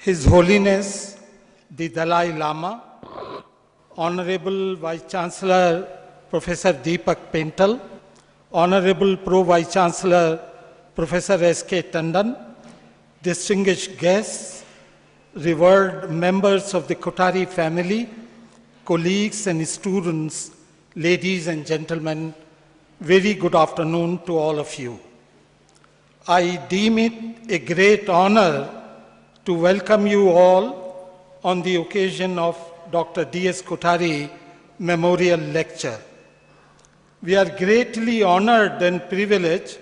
His Holiness the Dalai Lama, Honorable Vice Chancellor Professor Deepak Pental, Honorable Pro Vice Chancellor Professor S.K. Tandon, distinguished guests, revered members of the Kothari family, colleagues and students, ladies and gentlemen, very good afternoon to all of you. I deem it a great honor to welcome you all on the occasion of Dr. D.S. Kothari Memorial Lecture. We are greatly honored and privileged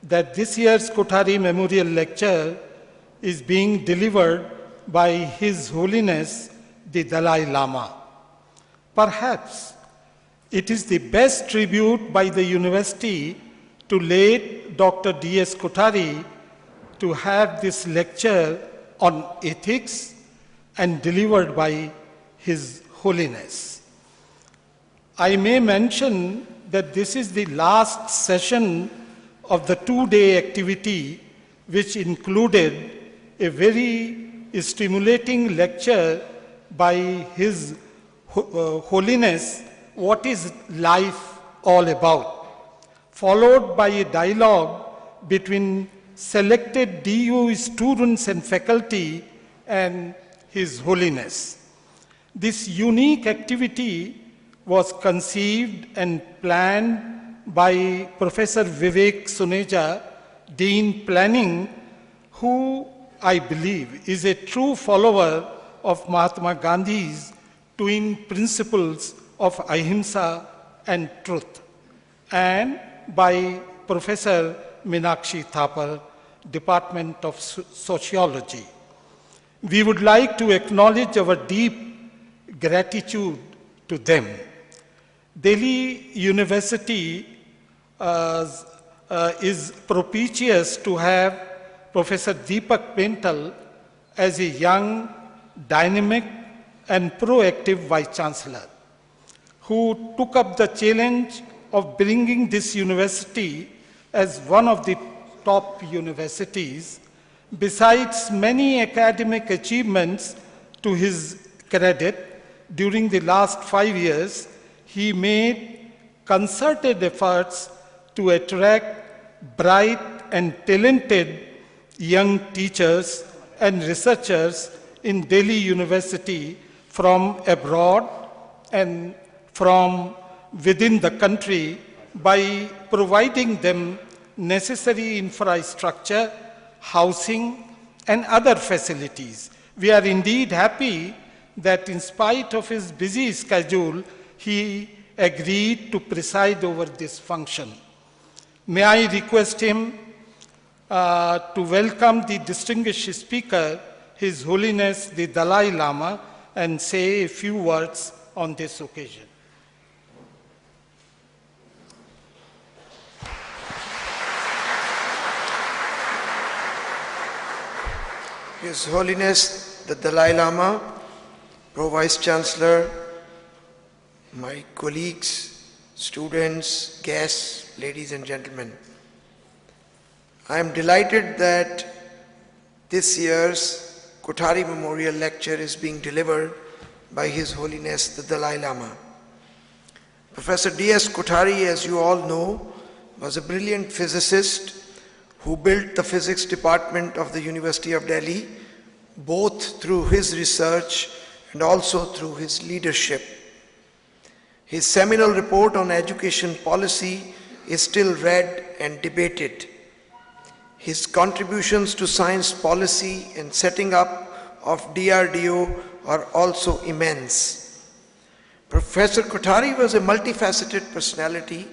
that this year's Kothari Memorial Lecture is being delivered by His Holiness the Dalai Lama. Perhaps it is the best tribute by the university to late Dr. D.S. Kothari to have this lecture on ethics and delivered by His Holiness. I may mention that this is the last session of the two-day activity, which included a very stimulating lecture by His Holiness, What is Life All About, followed by a dialogue between selected DU students and faculty and His Holiness. This unique activity was conceived and planned by Professor Vivek Suneja, Dean Planning, who I believe is a true follower of Mahatma Gandhi's twin principles of ahimsa and truth, and by Professor Meenakshi Thapar, Department of Sociology. We would like to acknowledge our deep gratitude to them. Delhi University is propitious to have Professor Deepak Pental as a young, dynamic, and proactive Vice Chancellor, who took up the challenge of bringing this university as one of the top universities. Besides many academic achievements to his credit, during the last 5 years, he made concerted efforts to attract bright and talented young teachers and researchers in Delhi University from abroad and from within the country by providing them necessary infrastructure, housing, and other facilities. We are indeed happy that in spite of his busy schedule, he agreed to preside over this function. May I request him to welcome the distinguished speaker, His Holiness the Dalai Lama, and say a few words on this occasion. His Holiness the Dalai Lama, Pro Vice Chancellor, my colleagues, students, guests, ladies and gentlemen. I am delighted that this year's Kothari Memorial Lecture is being delivered by His Holiness the Dalai Lama. Professor D.S. Kothari, as you all know, was a brilliant physicist who built the physics department of the University of Delhi, both through his research and also through his leadership. His seminal report on education policy is still read and debated. His contributions to science policy and setting up of DRDO are also immense. Professor Kothari was a multifaceted personality.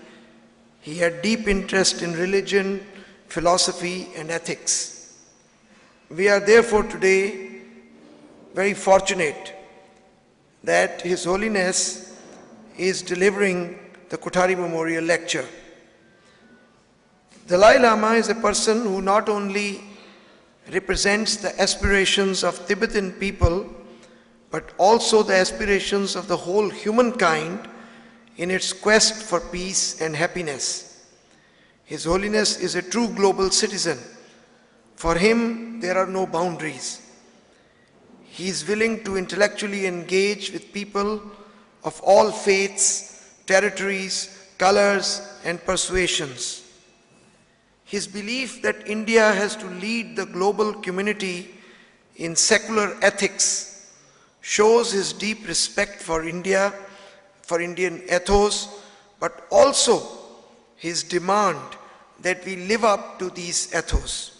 He had deep interest in religion, philosophy, and ethics. We are therefore today very fortunate that His Holiness is delivering the Kothari Memorial Lecture. Dalai Lama is a person who not only represents the aspirations of Tibetan people, but also the aspirations of the whole humankind in its quest for peace and happiness. His Holiness is a true global citizen. For him, there are no boundaries. He is willing to intellectually engage with people of all faiths, territories, colors, and persuasions. His belief that India has to lead the global community in secular ethics shows his deep respect for India, for Indian ethos, but also his demand that we live up to these ethos.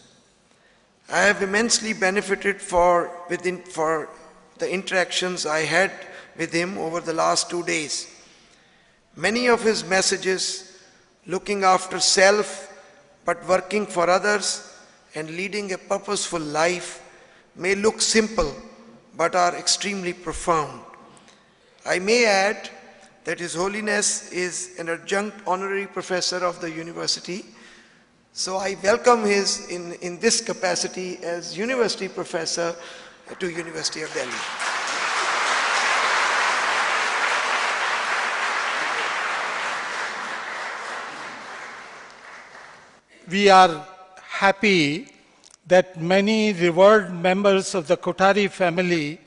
I have immensely benefited for the interactions I had with him over the last 2 days. Many of his messages, looking after self, but working for others and leading a purposeful life, may look simple, but are extremely profound. I may add that His Holiness is an adjunct honorary professor of the university, so I welcome in this capacity as university professor to University of Delhi. We are happy that many revered members of the Kothari family,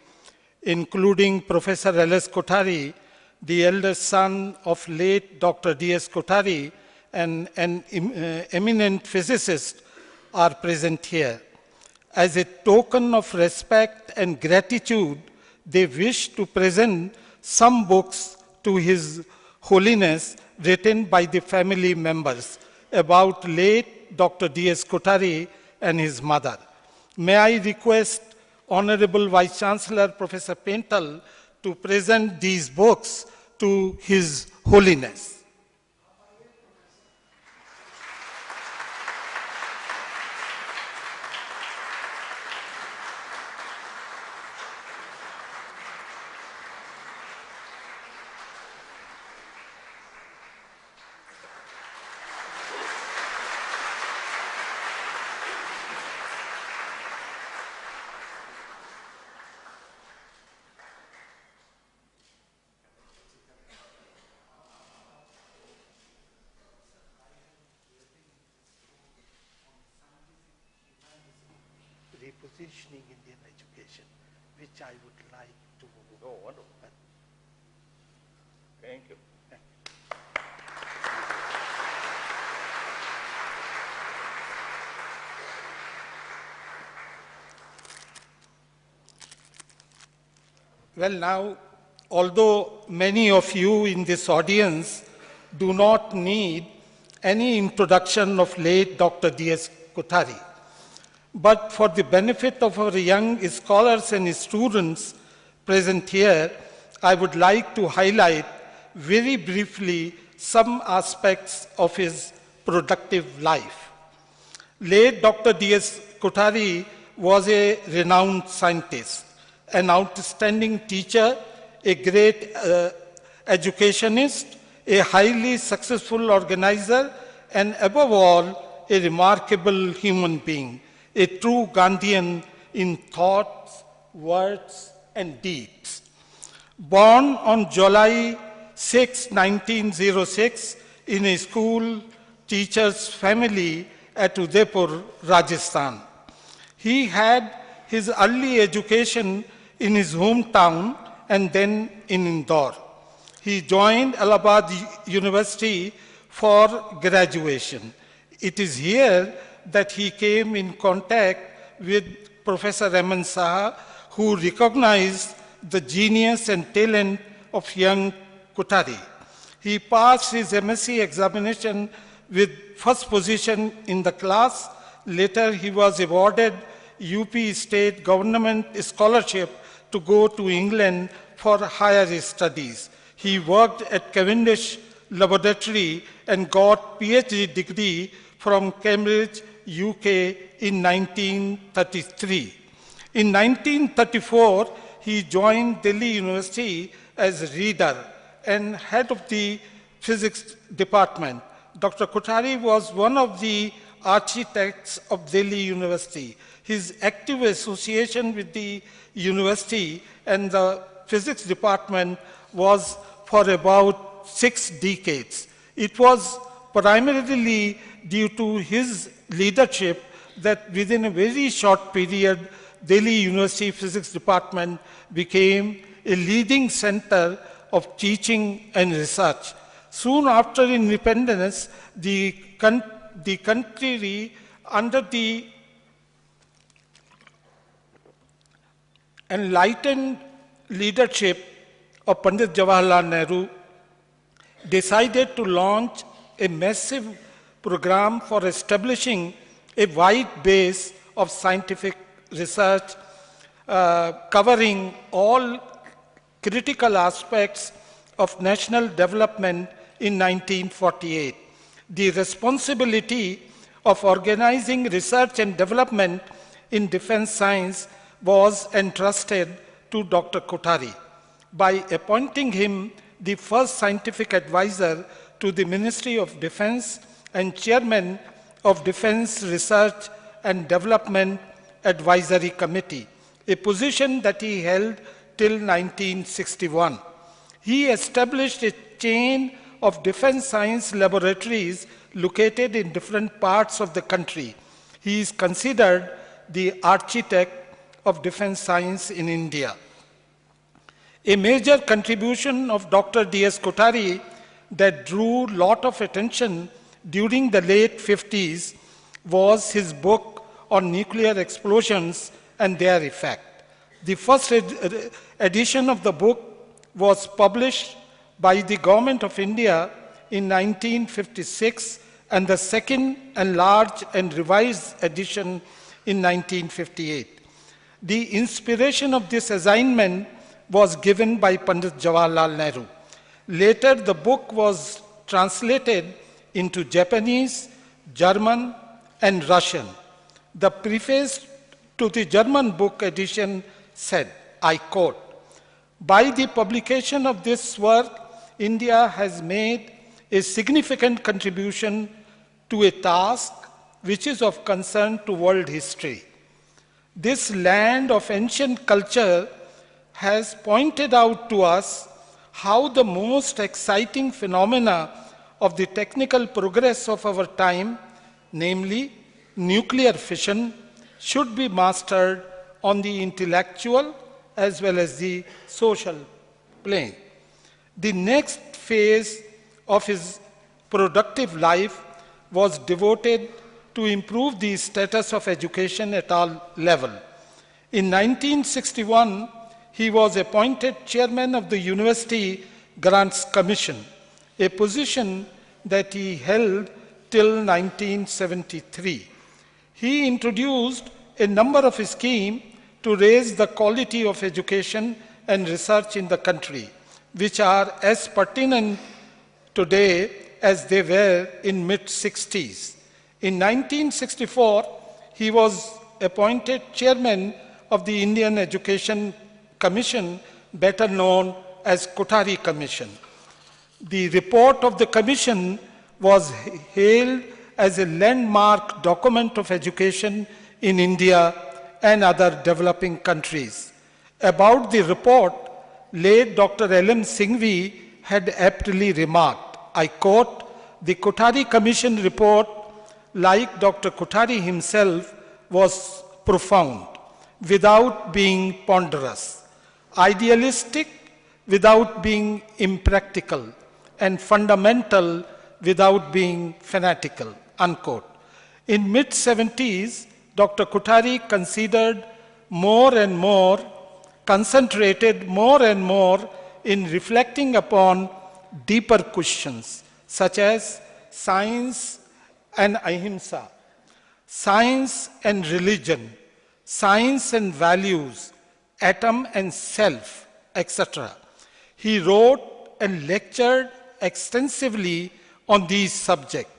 including Professor L.S. Kothari, the eldest son of late Dr. D.S. Kothari, and an eminent physicist, are present here. As a token of respect and gratitude, they wish to present some books to His Holiness written by the family members about late Dr. D.S. Kothari and his mother. May I request Honorable Vice Chancellor Professor Pental to present these books to His Holiness. Repositioning Indian education, which I would like to. Oh, wonderful. Thank you. Well, now, although many of you in this audience do not need any introduction of late Dr. D.S. Kothari, but for the benefit of our young scholars and students present here, I would like to highlight very briefly some aspects of his productive life. Late Dr. D.S. Kothari was a renowned scientist, an outstanding teacher, a great educationist, a highly successful organizer, and above all, a remarkable human being, a true Gandhian in thoughts, words, and deeds. Born on July 6, 1906, in a school teacher's family at Udaipur, Rajasthan. He had his early education in his hometown and then in Indore. He joined Allahabad University for graduation. It is here that he came in contact with Professor Raman Saha, who recognized the genius and talent of young Kothari. He passed his MSc examination with first position in the class. Later, he was awarded UP State Government Scholarship to go to England for higher studies. He worked at Cavendish Laboratory and got PhD degree from Cambridge, UK in 1933. In 1934, he joined Delhi University as reader and head of the physics department. Dr. Kothari was one of the architects of Delhi University. His active association with the university and the physics department was for about 6 decades. It was primarily due to his leadership that within a very short period, Delhi University Physics Department became a leading center of teaching and research. Soon after independence, the country, under the enlightened leadership of Pandit Jawaharlal Nehru, decided to launch a massive program for establishing a wide base of scientific research covering all critical aspects of national development in 1948. The responsibility of organizing research and development in defense science was entrusted to Dr. Kothari by appointing him the first scientific advisor to the Ministry of Defense and chairman of Defense Research and Development Advisory Committee, a position that he held till 1961. He established a chain of defense science laboratories located in different parts of the country. He is considered the architect of defense science in India. A major contribution of Dr. D.S. Kothari that drew a lot of attention during the late 50s was his book on nuclear explosions and their effect. The first edition of the book was published by the Government of India in 1956 and the second enlarged and revised edition in 1958. The inspiration of this assignment was given by Pandit Jawaharlal Nehru. Later, the book was translated into Japanese, German, and Russian. The preface to the German book edition said, I quote, "By the publication of this work, India has made a significant contribution to a task which is of concern to world history. This land of ancient culture has pointed out to us how the most exciting phenomena of the technical progress of our time, namely nuclear fission, should be mastered on the intellectual as well as the social plane." The next phase of his productive life was devoted to improve the status of education at all levels. In 1961, he was appointed chairman of the University Grants Commission, a position that he held till 1973. He introduced a number of schemes to raise the quality of education and research in the country, which are as pertinent today as they were in mid-60s. In 1964, he was appointed chairman of the Indian Education Commission, better known as Kothari Commission. The report of the commission was hailed as a landmark document of education in India and other developing countries. About the report, late Dr. L.M. Singhvi had aptly remarked, I quote, "The Kothari Commission report, like Dr. Kothari himself, was profound without being ponderous, idealistic without being impractical, and fundamental without being fanatical," unquote. In mid-70s, Dr. Kothari concentrated more and more in reflecting upon deeper questions such as science and ahimsa, science and religion, science and values, atom and self, etc. He wrote and lectured extensively on these subjects.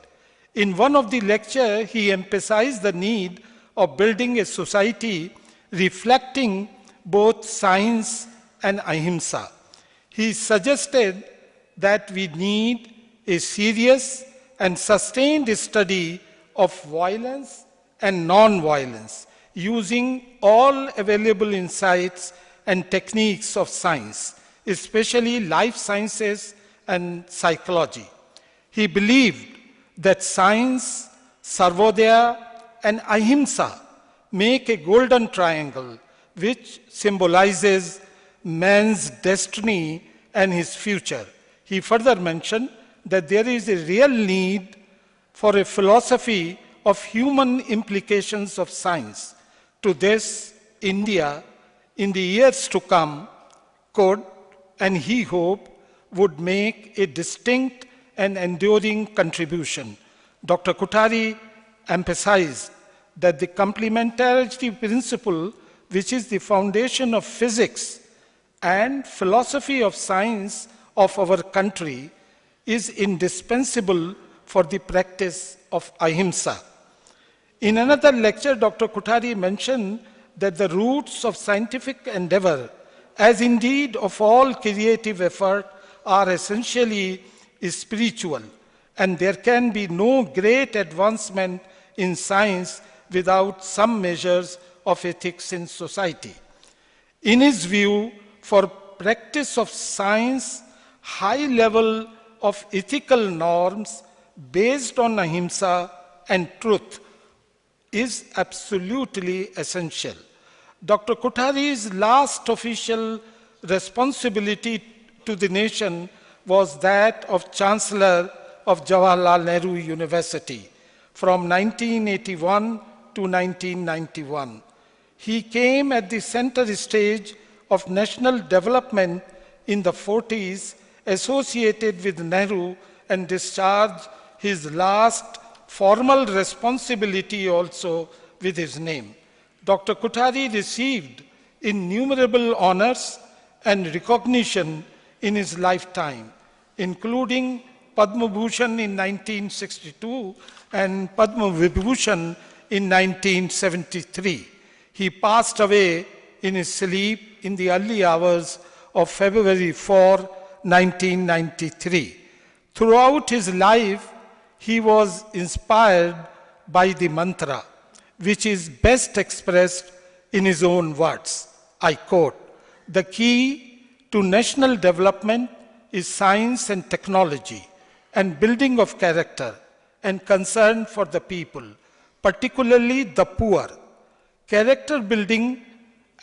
In one of the lectures, he emphasized the need of building a society reflecting both science and ahimsa. He suggested that we need a serious and sustained study of violence and non-violence, using all available insights and techniques of science, especially life sciences and psychology. He believed that science, sarvodaya, and ahimsa make a golden triangle which symbolizes man's destiny and his future. He further mentioned that there is a real need for a philosophy of human implications of science. To this, India, in the years to come, could, and he hoped, would make a distinct and enduring contribution. Dr. Kothari emphasized that the complementarity principle, which is the foundation of physics and philosophy of science of our country, is indispensable for the practice of ahimsa. In another lecture, Dr. Kothari mentioned that the roots of scientific endeavor, as indeed of all creative effort, are essentially spiritual, and there can be no great advancement in science without some measures of ethics in society. In his view, for practice of science, high level of ethical norms based on ahimsa and truth is absolutely essential. Dr. Kothari's last official responsibility to the nation was that of Chancellor of Jawaharlal Nehru University from 1981 to 1991. He came at the center stage of national development in the 40s, associated with Nehru, and discharged his last formal responsibility also with his name. Dr. Kothari received innumerable honors and recognition in his lifetime, including Padma Bhushan in 1962 and Padma Vibhushan in 1973. He passed away in his sleep in the early hours of February 4, 1993. Throughout his life, he was inspired by the mantra, which is best expressed in his own words. I quote, "The key to national development is science and technology and building of character and concern for the people, particularly the poor. Character building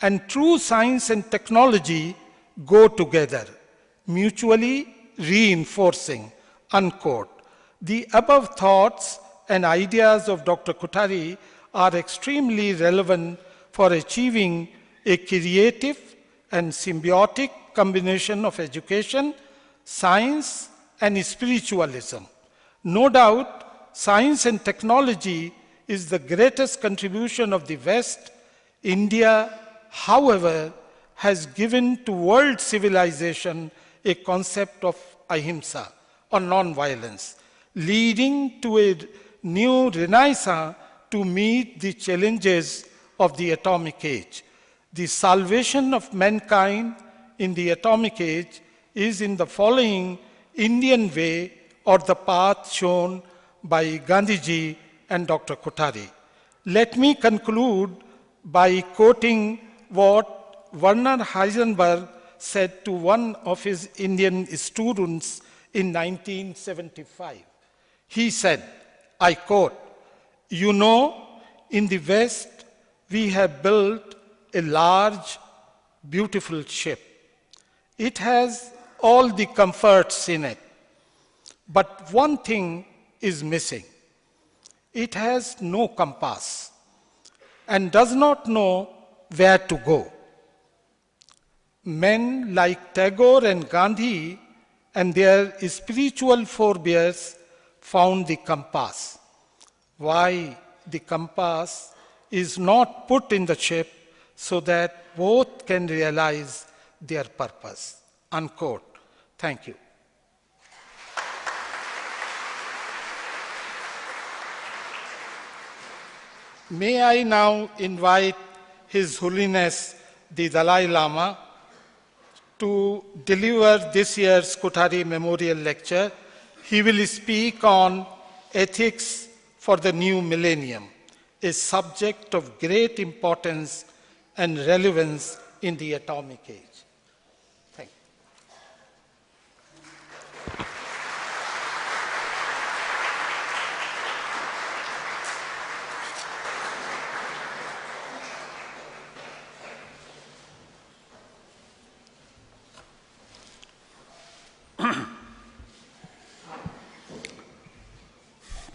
and true science and technology go together, mutually reinforcing," unquote. The above thoughts and ideas of Dr. Kothari are extremely relevant for achieving a creative and symbiotic combination of education, science, and spiritualism. No doubt, science and technology is the greatest contribution of the West. India, however, has given to world civilization a concept of ahimsa, or non-violence, leading to a new renaissance to meet the challenges of the atomic age. The salvation of mankind in the atomic age is in the following Indian way, or the path shown by Gandhiji and Dr. Kothari. Let me conclude by quoting what Werner Heisenberg said to one of his Indian students in 1975. He said, I quote, "You know, in the West, we have built a large, beautiful ship. It has all the comforts in it. But one thing is missing. It has no compass and does not know where to go. Men like Tagore and Gandhi and their spiritual forebears found the compass. Why the compass is not put in the ship so that both can realize their purpose." Unquote. Thank you. May I now invite His Holiness the Dalai Lama to deliver this year's Kothari Memorial Lecture. He will speak on ethics for the new millennium, a subject of great importance and relevance in the atomic age. Thank you.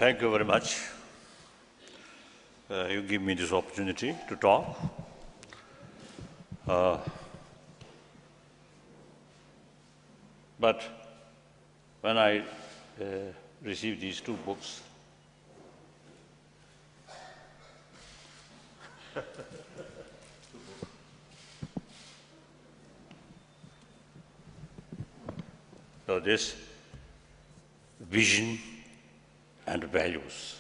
Thank you very much. You give me this opportunity to talk. But when I received these two books, so this vision and values,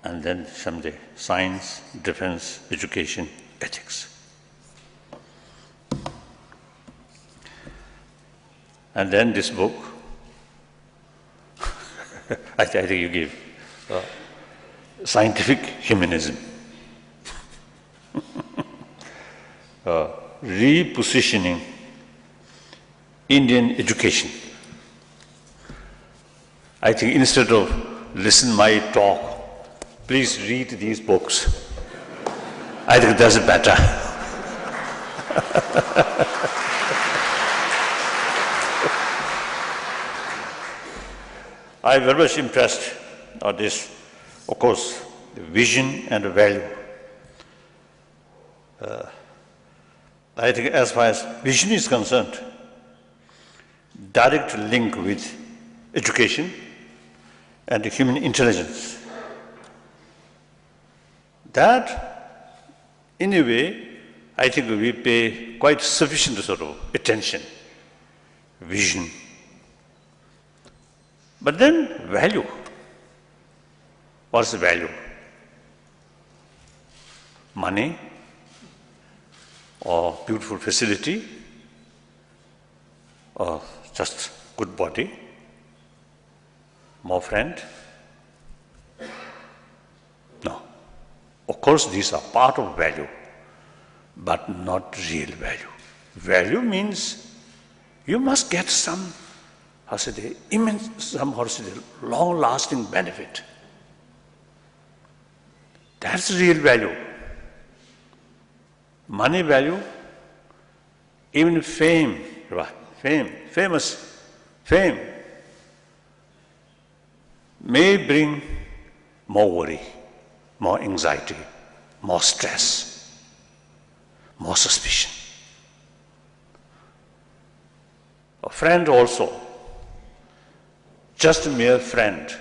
and then someday science, defense, education, ethics. And then this book, I think you give scientific humanism, repositioning Indian education. I think instead of listen my talk, please read these books. I think that's better. I'm very much impressed on this, of course, the vision and the value. I think as far as vision is concerned, direct link with education and the human intelligence. That, in a way, I think we pay quite sufficient sort of attention, vision. But then value. What's the value? Money or beautiful facility or just good body, more friend? No. Of course, these are part of value, but not real value. Value means you must get some, long-lasting benefit. That's real value. Money value, even fame, fame may bring more worry, more anxiety, more stress, more suspicion. A friend also, just a mere friend,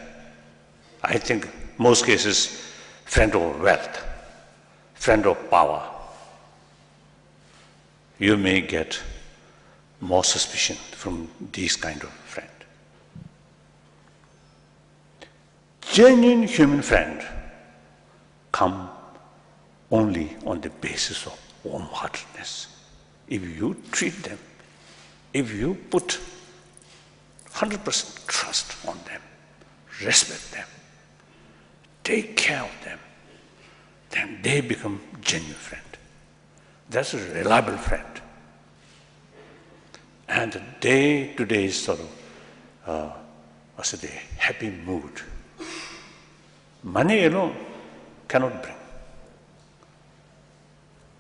I think most cases, friend of wealth, friend of power, you may get more suspicion from these kind of friend. Genuine human friend come only on the basis of warm-heartedness. If you treat them, if you put 100% trust on them, respect them, take care of them, then they become genuine friend. That's a reliable friend. And day-to-day sort of, the happy mood. Money alone cannot bring.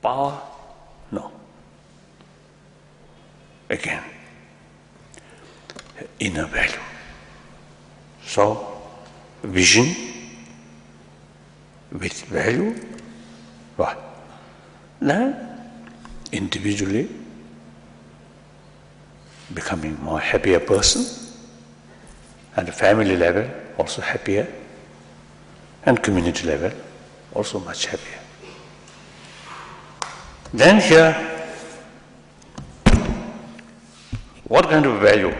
Power, no. Again, inner value. So, vision with value, what? Then, individually, becoming more happier person, and family level also happier, and community level also much happier. Then here, what kind of value?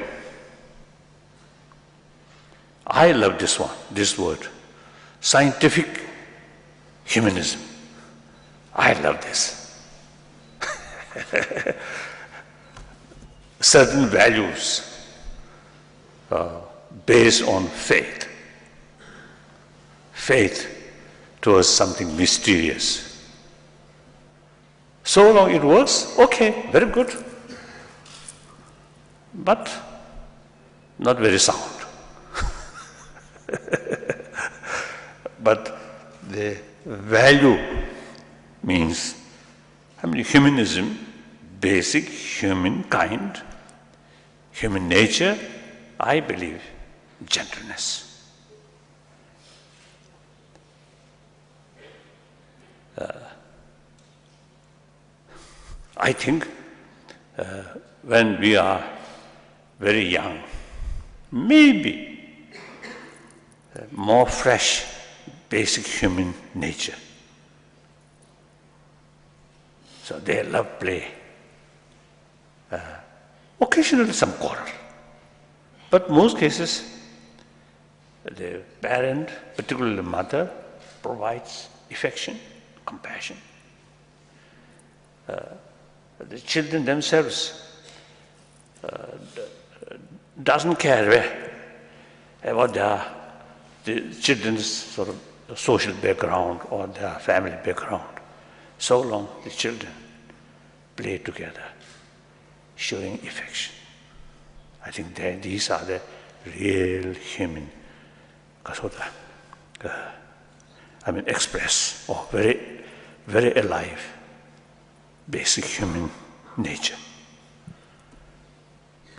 I love this one, this word, scientific humanism. I love this. Certain values based on faith. Faith towards something mysterious. So long it works, okay, very good. But not very sound. But the value means, humanism, basic human kind, human nature, I believe gentleness. I think when we are very young, maybe more fresh, basic human nature. So they love play. Occasionally some quarrel. But most cases, the parent, particularly the mother, provides affection, compassion. The children themselves doesn't care about the children's sort of social background or their family background. So long the children play together, showing affection. I think these are the real human, express or very, very alive, basic human nature.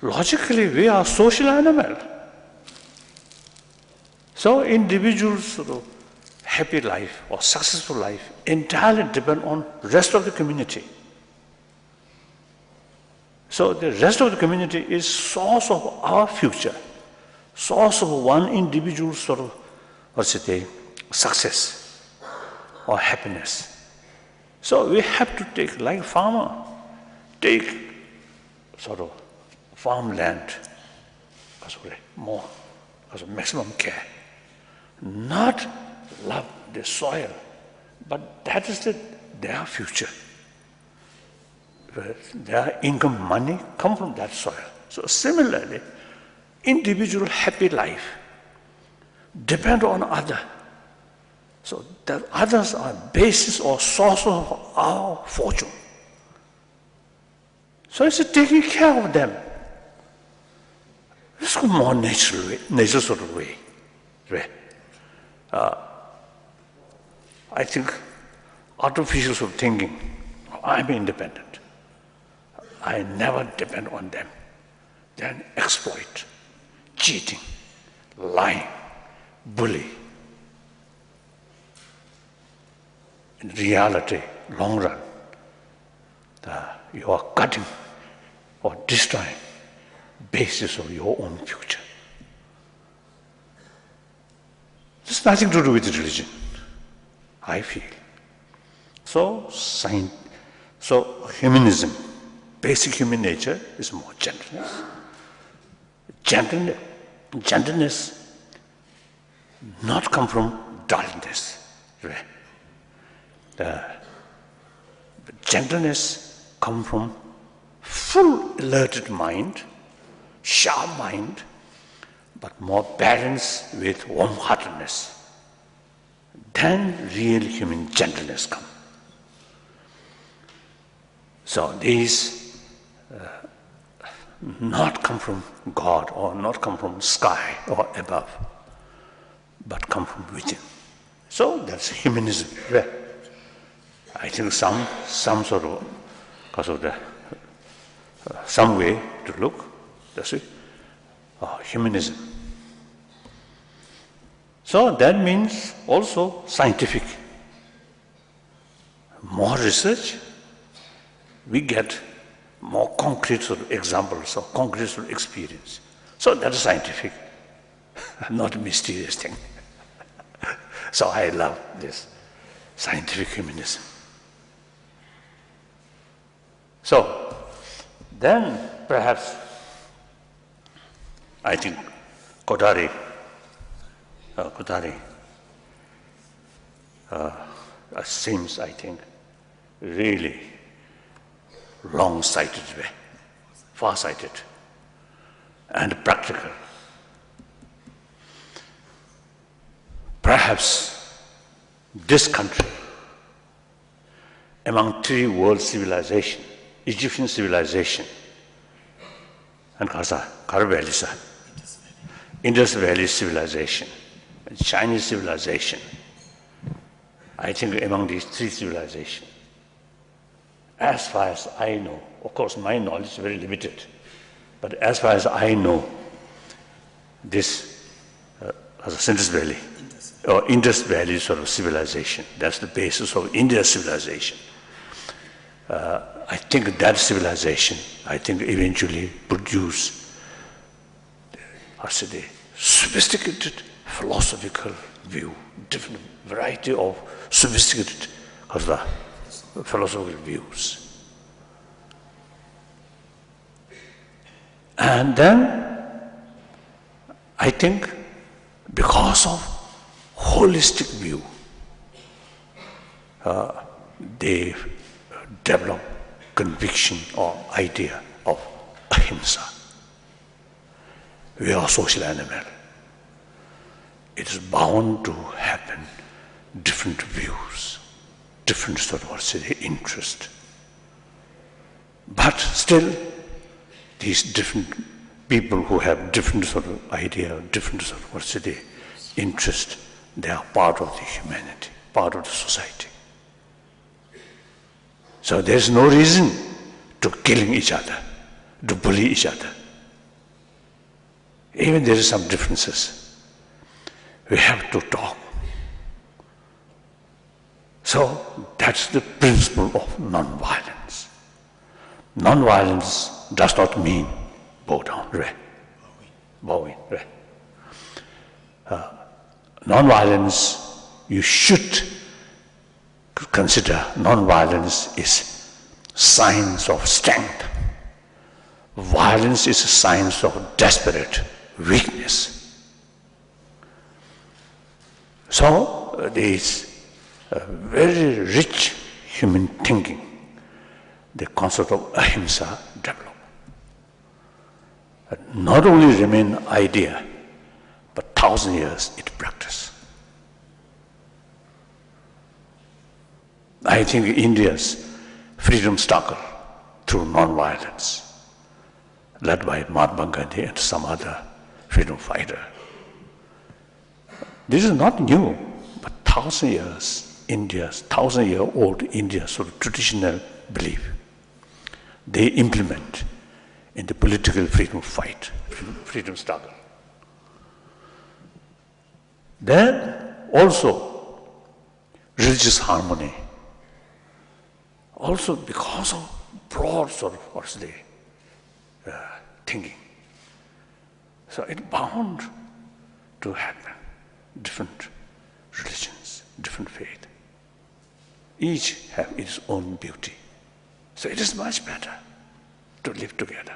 Logically, we are social animal. So individuals' sort of happy life or successful life entirely depend on the rest of the community. So the rest of the community is source of our future, source of one individual's sort of, success or happiness. So we have to take, like farmer, take sort of farmland, more, because of maximum care. Not love the soil, but that is their future. Their income, money come from that soil. So similarly, individual happy life depend on other. So that others are basis or source of our fortune. So it's taking care of them. It's a more natural sort of way. I think artificial sort of thinking, I'm independent. I never depend on them. Then exploit, cheating, lying, bully. In reality, long run, you are cutting or destroying basis of your own future. There's nothing to do with religion, I feel. So humanism, basic human nature is more gentleness. Gentleness not come from dullness. Gentleness come from full alerted mind, sharp mind, but more balanced with warm-heartedness. Then real human gentleness comes. So these not come from God or not come from sky or above, but come from within. So that's humanism. I think some sort of, because of the some way to look, that's it. Humanism. So that means also scientific. More research, we get more concrete sort of examples or concrete sort of experience. So that is scientific, not a mysterious thing. So I love this scientific humanism. So then perhaps I think Kodari seems, I think, really long-sighted way, far-sighted and practical. Perhaps this country, among three world civilizations, Egyptian civilization, and Indus Valley civilization, and Chinese civilization, I think among these three civilizations, as far as I know, of course my knowledge is very limited, but as far as I know, this Indus Valley, or Indus Valley sort of civilization. That's the basis of India's civilization. I think that civilization, eventually produced, the sophisticated philosophical view, different variety of sophisticated philosophical views. And then, I think, because of holistic view, they develop conviction or idea of ahimsa. We are a social animal. It is bound to happen different views, different interest. But still, these different people who have different idea, different interest, they are part of the humanity, part of the society. So there's no reason to killing each other, to bully each other. Even there are some differences, we have to talk. So that's the principle of non-violence. Non-violence does not mean bow down, bowing. Non-violence, you should consider non-violence is signs of strength. Violence is a sign of desperate weakness. So there is a very rich human thinking, the concept of ahimsa developed. Not only remain idea, but 1,000 years it practice. I think India's freedom struggle through non-violence, led by Mahatma Gandhi and some other freedom fighter. This is not new, but 1,000 years, India's 1,000-year-old India's traditional belief, they implement in the political freedom fight, freedom struggle. Then also religious harmony, also because of broad thinking. So it's bound to happen. Different religions, different faith. Each have its own beauty. So it is much better to live together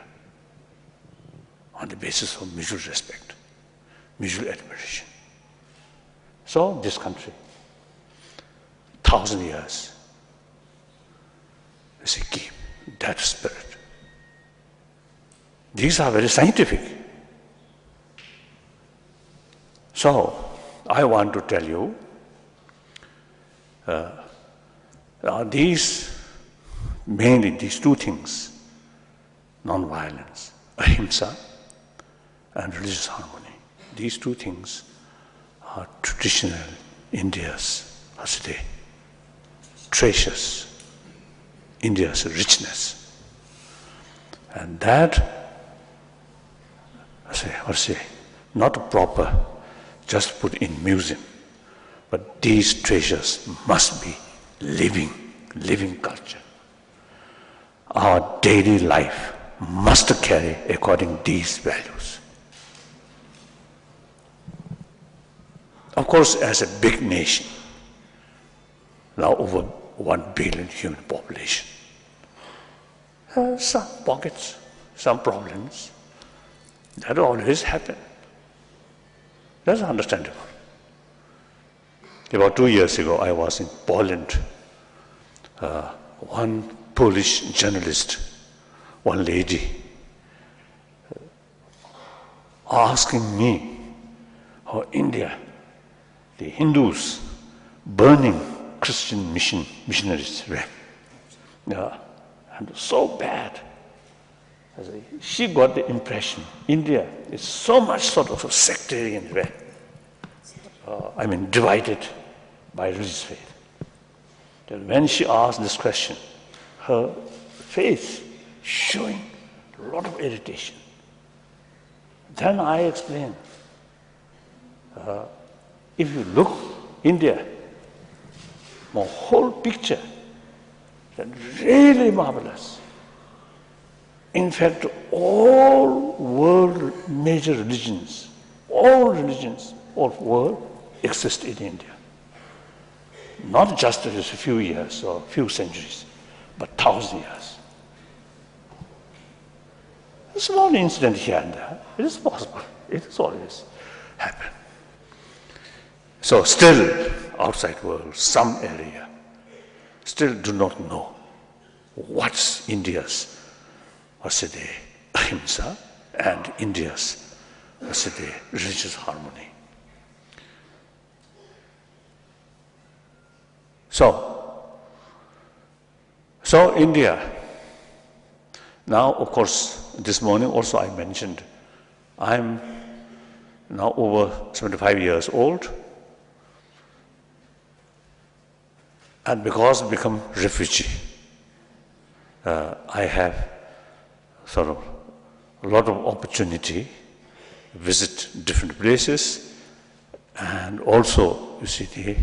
on the basis of mutual respect, mutual admiration. So this country, 1,000 years, keep that spirit. These are very scientific. So I want to tell you, mainly these two things, non-violence, ahimsa, and religious harmony. These two things are traditional India's, treasures, India's richness. And that, not proper, just put in museum, but these treasures must be living culture. Our daily life must carry according to these values. Of course, as a big nation, now over 1 billion human population, some pockets, some problems, that always happen. That's understandable. About 2 years ago, I was in Poland. One Polish journalist, one lady, asking me how India, the Hindus, burning Christian missionaries were. And so bad. She got the impression India is so much sectarian way. Divided by religious faith. That when she asked this question, her face showing a lot of irritation. Then I explain, if you look India, my whole picture, that's really marvelous. In fact, all world major religions, all religions of the world exist in India. Not just a few years or a few centuries, but 1,000 years. A small incident here and there, it is possible. It has always happened. So still, outside world, some area, still do not know what's India's, ahimsa, and India's, religious harmony. So India, now of course, this morning also I mentioned, I'm now over 75 years old, and because I become refugee, I have sort of a lot of opportunity to visit different places, and also, you see, the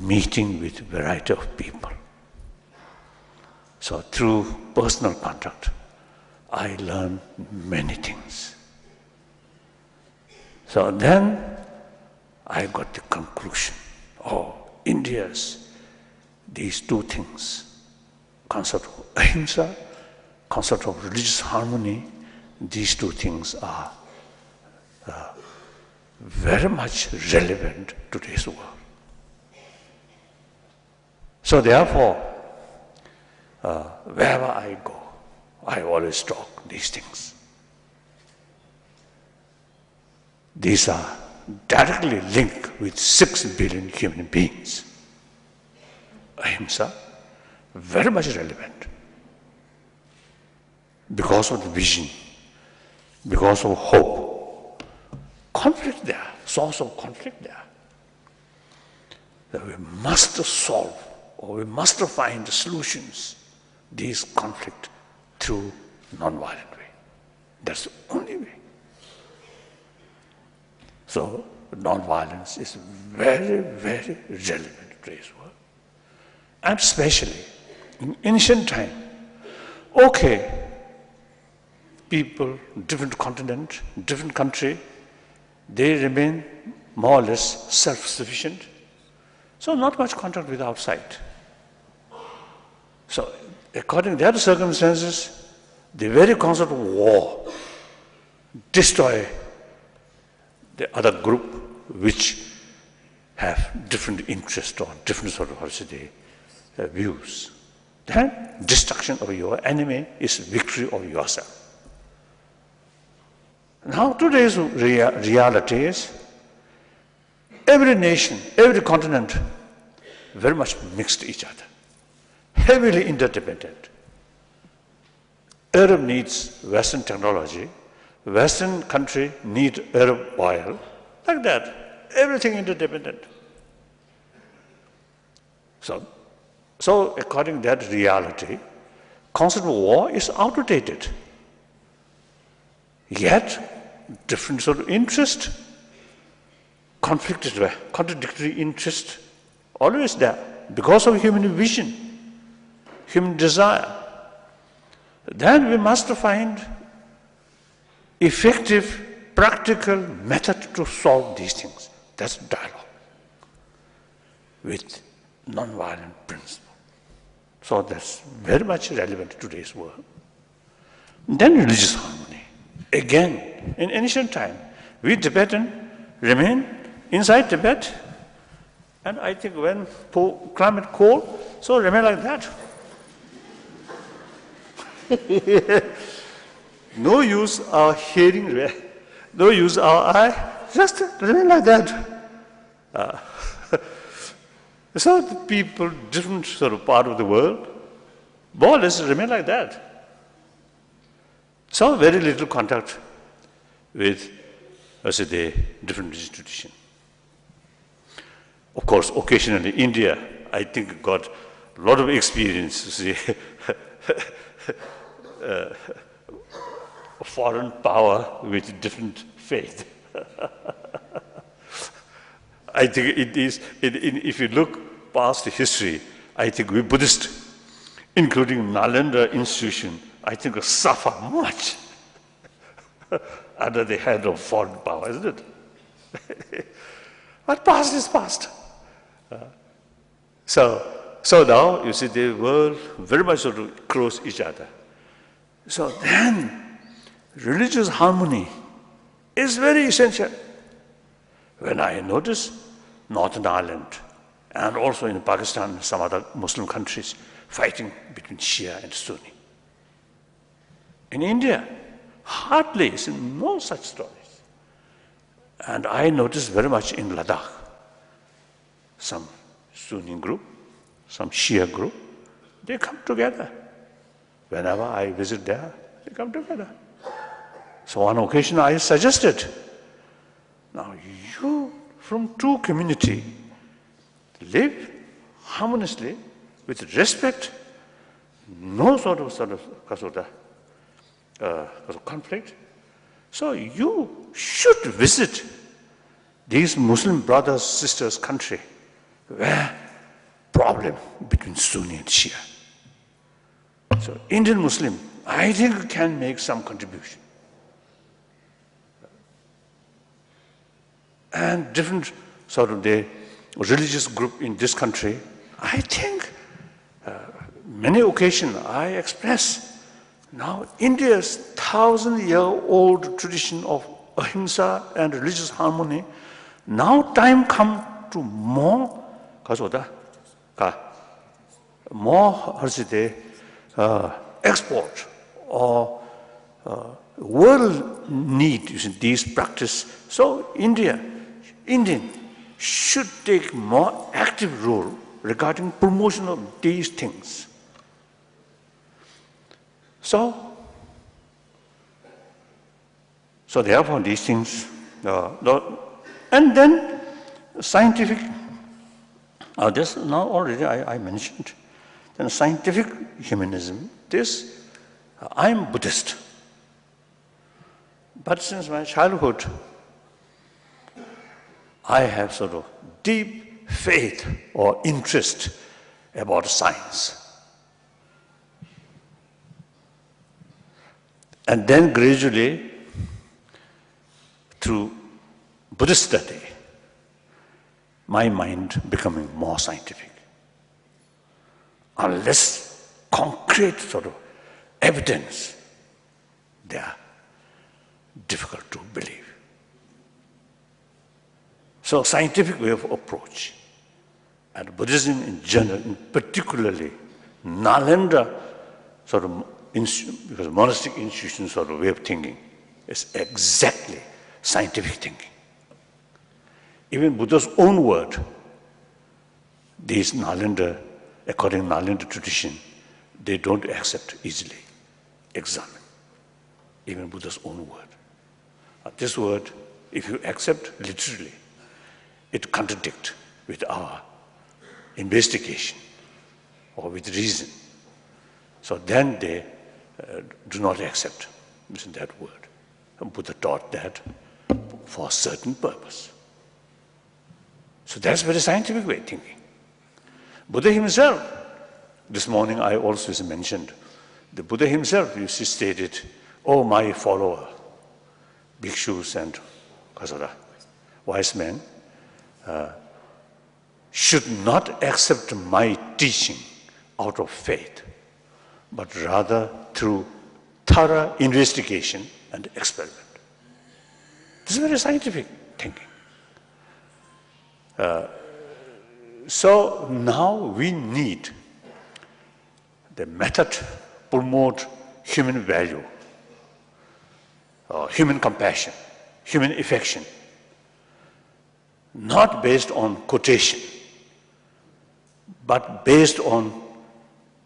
meeting with a variety of people. So through personal contact, I learn many things. So then I got the conclusion, India's these two things, concept of ahimsa, concept of religious harmony, these two things are very much relevant to today's world. So therefore, wherever I go, I always talk these things. These are directly linked with 6 billion human beings. Ahimsa, very much relevant. Because of the vision, because of hope. Conflict there, source of conflict there. That we must solve, or we must find solutions, these conflict through non-violent way. That's the only way. So non-violence is very, very relevant to today's world. And especially in ancient time, people, different continent, different country, they remain more or less self-sufficient. So not much contact with outside. So according to their circumstances, the very concept of war destroy the other group which have different interests or different sort of views. Then destruction of your enemy is victory of yourself. Now today's reality is every nation, every continent very much mixed each other, heavily interdependent. Arab needs Western technology, Western country need Arab oil, like that, everything interdependent. So according to that reality, concept of war is outdated. Yet, different sort of interest, contradictory interest, always there, because of human vision, human desire. Then we must find effective, practical method to solve these things. That's dialogue with non-violent principle. So that's very much relevant to today's world. Then religious harmony. Again, in ancient time, we Tibetan remain inside Tibet, and I think when climate cold, so remain like that. No use our hearing, no use our eye, just remain like that. So the people, different sort of part of the world, more or less remain like that. So very little contact with, the different institution. Of course, occasionally India, I think, got a lot of experience, foreign power with different faith. I think it is, if you look past history, I think we Buddhists, including Nalanda institution, I think suffer much under the hand of foreign power, isn't it? But past is past. So now, you see, they were very much sort of close each other. So then, religious harmony is very essential. When I notice Northern Ireland and also in Pakistan and some other Muslim countries fighting between Shia and Sunni. In India, hardly no such stories. And I notice very much in Ladakh, some Sunni group, some Shia group, they come together. Whenever I visit there, they come together. So on occasion I suggested, now you from two community live harmoniously with respect, no sort of conflict. So you should visit these Muslim brothers, sisters country where problem between Sunni and Shia. So Indian Muslim, I think, can make some contribution. And different sort of the religious group in this country, I think many occasions I express now India's 1,000-year-old tradition of ahimsa and religious harmony, now time come to more export or world need using these practice. So Indian should take more active role regarding promotion of these things. So therefore these things, and then scientific, this now already I mentioned, then scientific humanism, this, I'm Buddhist. But since my childhood, I have sort of deep faith or interest about science. And then gradually, through Buddhist study, my mind becoming more scientific. Unless concrete sort of evidence, they are difficult to believe. So scientific way of approach, and Buddhism in general, particularly Nalanda sort of because monastic institution sort of way of thinking is exactly scientific thinking. Even Buddha's own word, these Nalanda, according to Nalanda tradition, they don't accept easily, examine. Even Buddha's own word. This word, if you accept literally, it contradicts with our investigation or with reason. So then they do not accept that word. And Buddha taught that for a certain purpose. So that's very scientific way of thinking. Buddha himself, this morning I also mentioned, the Buddha himself used to stated, "Oh, my follower, bhikshus and wise men, should not accept my teaching out of faith, but rather through thorough investigation and experiment." This is very scientific thinking. So now we need the method promote human value, human compassion, human affection, not based on quotation, but based on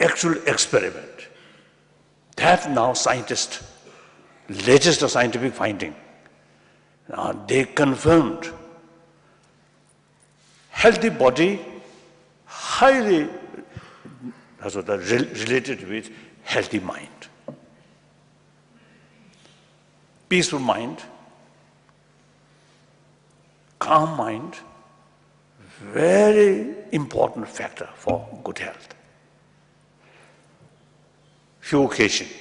actual experiment. That now scientists, latest scientific finding, they confirmed healthy body highly related with healthy mind. peaceful mind, calm mind, very important factor for good health. Few occasions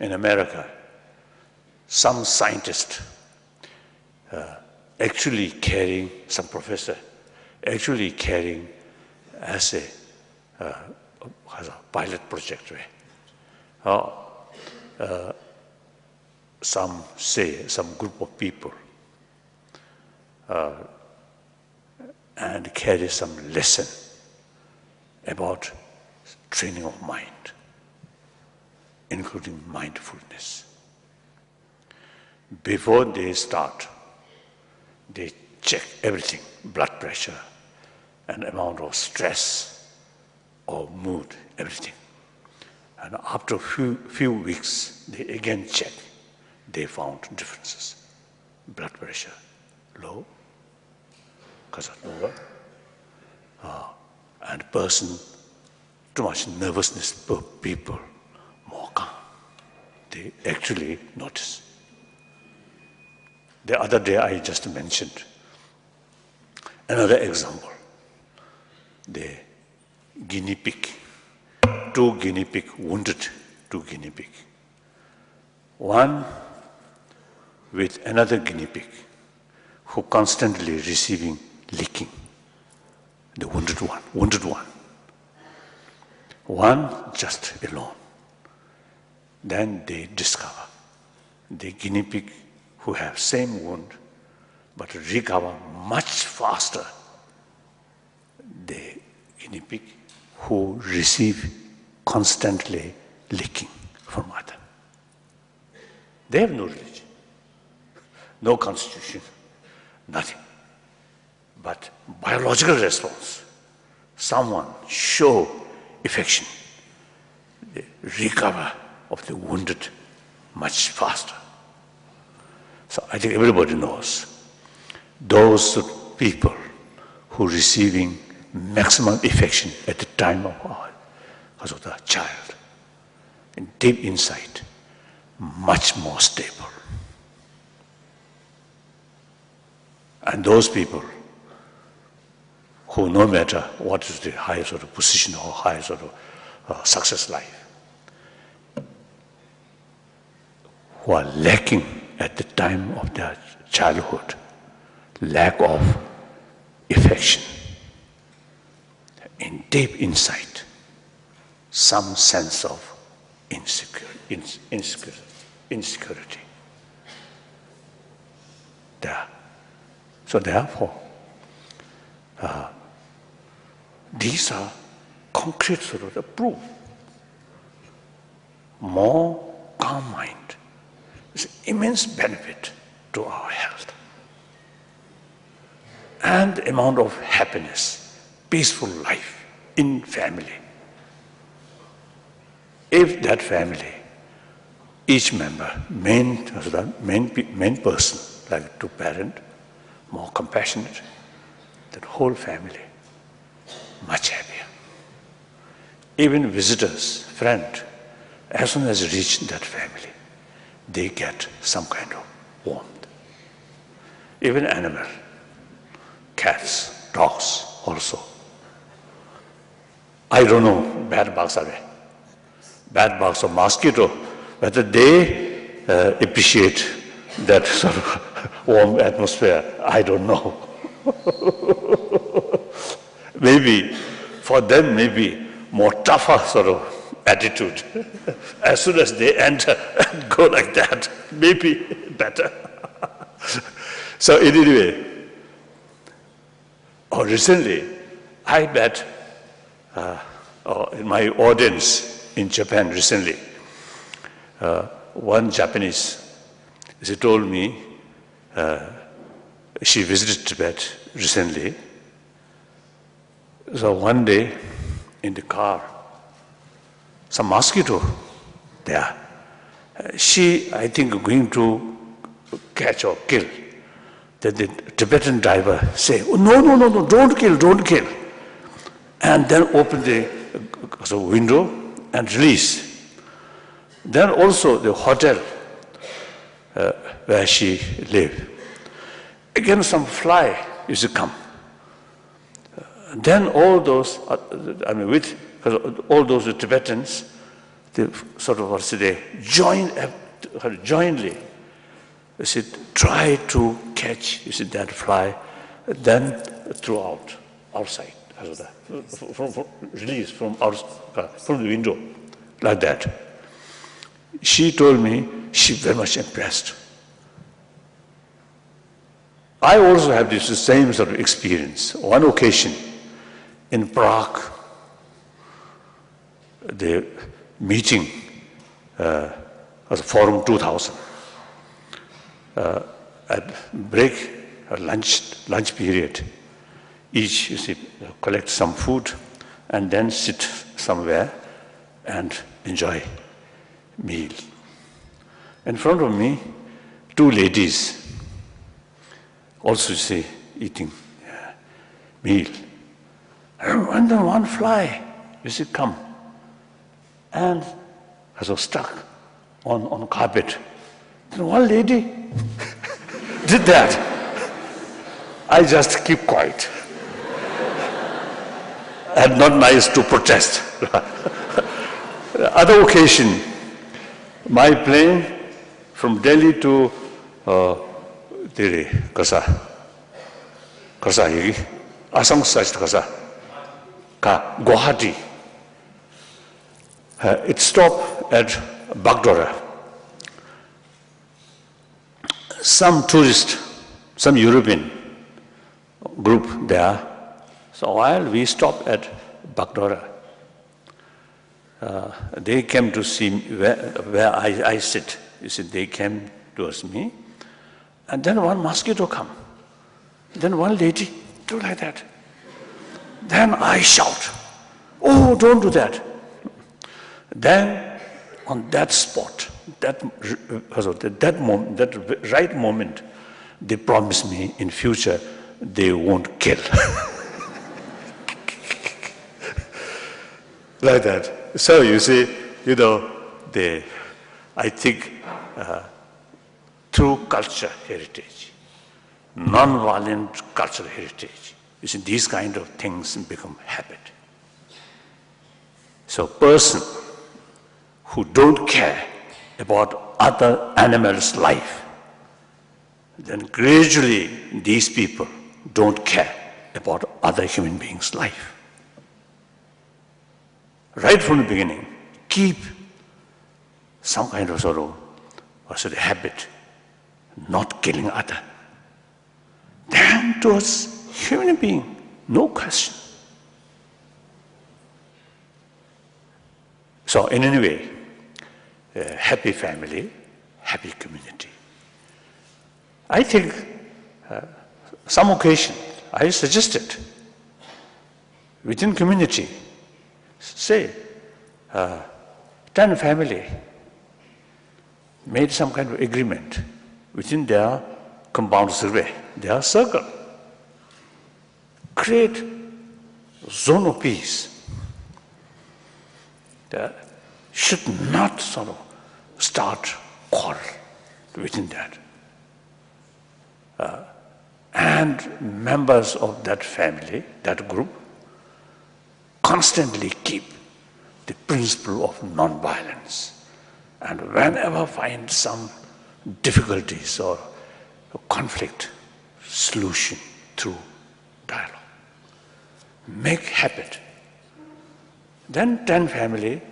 in America, some scientist actually carrying, some professor actually carrying as a pilot project. Some say, some group of people and carry some lesson about training of mind, including mindfulness. Before they start, they check everything, blood pressure and amount of stress or mood, everything. And after few weeks, they again check. They found differences. Blood pressure low, because of lower, and person, too much nervousness, people more calm. They actually notice. The other day I just mentioned another example. The guinea pig, two guinea pig, wounded two guinea pig. One with another guinea pig who constantly receiving licking, the wounded one. One just alone. Then they discover the guinea pig who have same wound but recover much faster the guinea pig who receive constantly licking from other. They have no religion, no constitution, nothing. But biological response, someone show affection, they recover of the wounded much faster. So I think everybody knows those people who receiving maximum affection at the time of because of the child, in deep insight, much more stable. And those people who, no matter what is the highest sort of position or highest sort of success life, who are lacking at the time of their childhood, lack of affection, in deep insight, some sense of insecurity. There. So therefore, these are concrete sort of the proof. More calm mind is immense benefit to our health. And the amount of happiness, peaceful life in family. If that family, each member, main person, like to parent, more compassionate, that whole family, much happier. Even visitors, friend, as soon as they reach that family, they get some kind of warmth. Even animal, cats, dogs also. I don't know, bad bugs are there. Bad bugs or mosquito, whether they appreciate that sort of warm atmosphere, I don't know. Maybe, for them, maybe more tougher sort of attitude. As soon as they enter and go like that, maybe better. So anyway, recently, I met in my audience in Japan recently, one Japanese, she told me, she visited Tibet recently. So one day in the car, some mosquito there. She, I think, going to catch or kill. Then the Tibetan driver say, oh, no, don't kill. And then open the window and release. Then also the hotel where she lived. Again, some fly used to come. Then all those, all those Tibetans, they sort of, they jointly, you see, try to catch, you see, that fly, then throw out outside, release from the window, like that. She told me she very much impressed. I also have this same sort of experience. One occasion in Prague, the meeting was Forum 2000. At break, lunch period, each, you see, collect some food and then sit somewhere and enjoy meal. In front of me, two ladies also, see, eating meal. And then one fly, you see, come. And I was stuck on carpet. Then one lady did that. I just keep quiet. And not nice to protest. Other occasion, my plane from Delhi to Kasa yegi, Assam side Kasa, Guwahati. It stopped at Bagdora. Some tourist, some European group there. So while we stopped at Bagdora, they came to see where I sit. You see, they came towards me. And then one mosquito come. Then one lady do like that. Then I shout, "Oh, don't do that." Then on that spot, that right moment, they promised me in future they won't kill. Like that. So you see, I think through culture heritage, non-violent cultural heritage, you see, these kind of things become habit. So person who don't care about other animals' life, then gradually these people don't care about other human beings' life. Right from the beginning, keep some kind of sort of habit, not killing other. Then towards human being, no question. So in any way, happy family, happy community. I think some occasion I suggested within community, say 10 family made some kind of agreement within their compound survey, their circle. Create zone of peace. That should not sort of start quarrel within that. And members of that family, that group, constantly keep the principle of non-violence. And whenever find some difficulties or conflict, solution through dialogue. Make habit. Then 10 family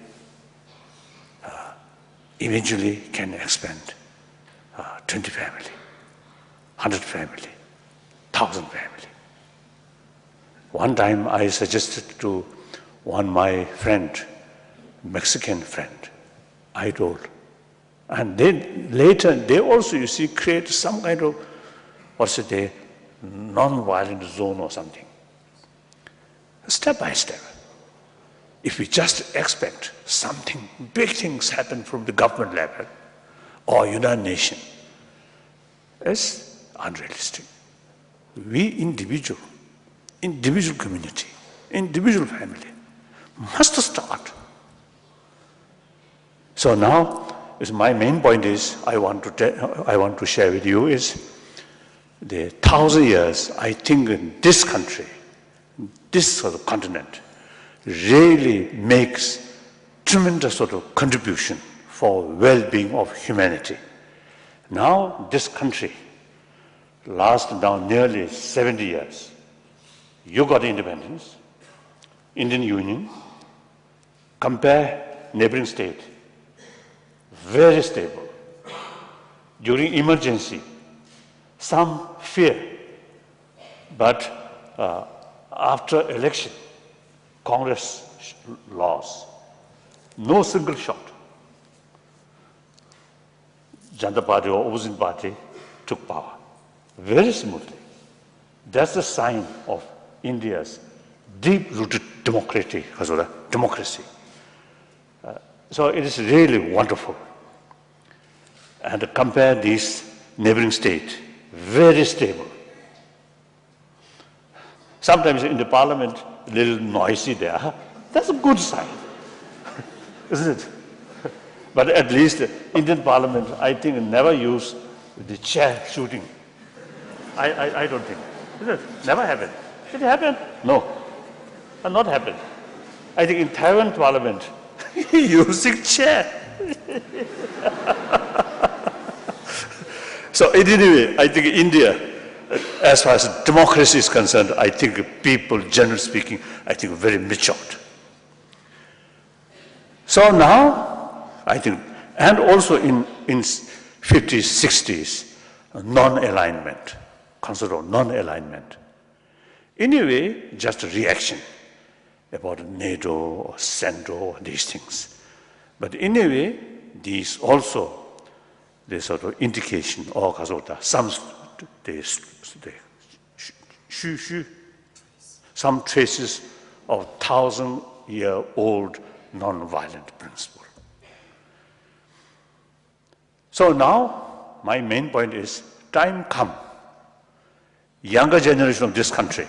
eventually can expand 20 family, 100 family, 1,000 family. One time I suggested to one my friend, Mexican friend, I told, and then later they also, you see, create some kind of, non-violent zone or something. Step by step. If we just expect something, big things happen from the government level or United Nations, it's unrealistic. We individual community, individual family must start. So now is my main point is I want to share with you is the 1,000 years, I think in this country, this sort of continent, really makes tremendous sort of contribution for well-being of humanity. Now this country lasts now nearly 70 years. You got independence, Indian Union, compare neighboring state, very stable. During emergency, some fear, but after election, Congress lost. No single shot. Janata Party or opposition party took power very smoothly. That's a sign of India's deep-rooted democracy. So it is really wonderful. And to compare these neighboring states, very stable. Sometimes in the parliament, a little noisy there. That's a good sign, isn't it? But at least the Indian parliament, I think, never use the chair shooting. I don't think. Isn't it? Never happened. Did it happen? No. Not happened. I think in Taiwan parliament, using chair. So anyway, I think India, as far as democracy is concerned, I think people, generally speaking, I think very matured. So now, I think, and also in 50s, 60s, non-alignment, concept of non-alignment. Anyway, just a reaction about NATO or CENTO or these things. But anyway, these also, the sort of indication or some traces of 1,000-year-old non-violent principle. So now, my main point is, time come, younger generation of this country,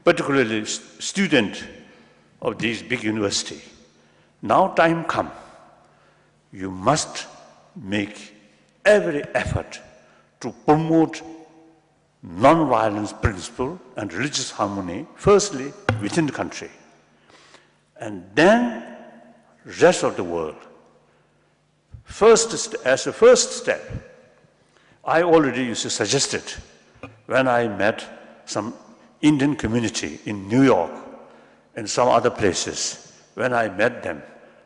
particularly student of these big university, now time come, you must make every effort to promote non-violence principle and religious harmony, firstly within the country, and then rest of the world. As a first step, I already suggested when I met some Indian community in New York and some other places, when I met them,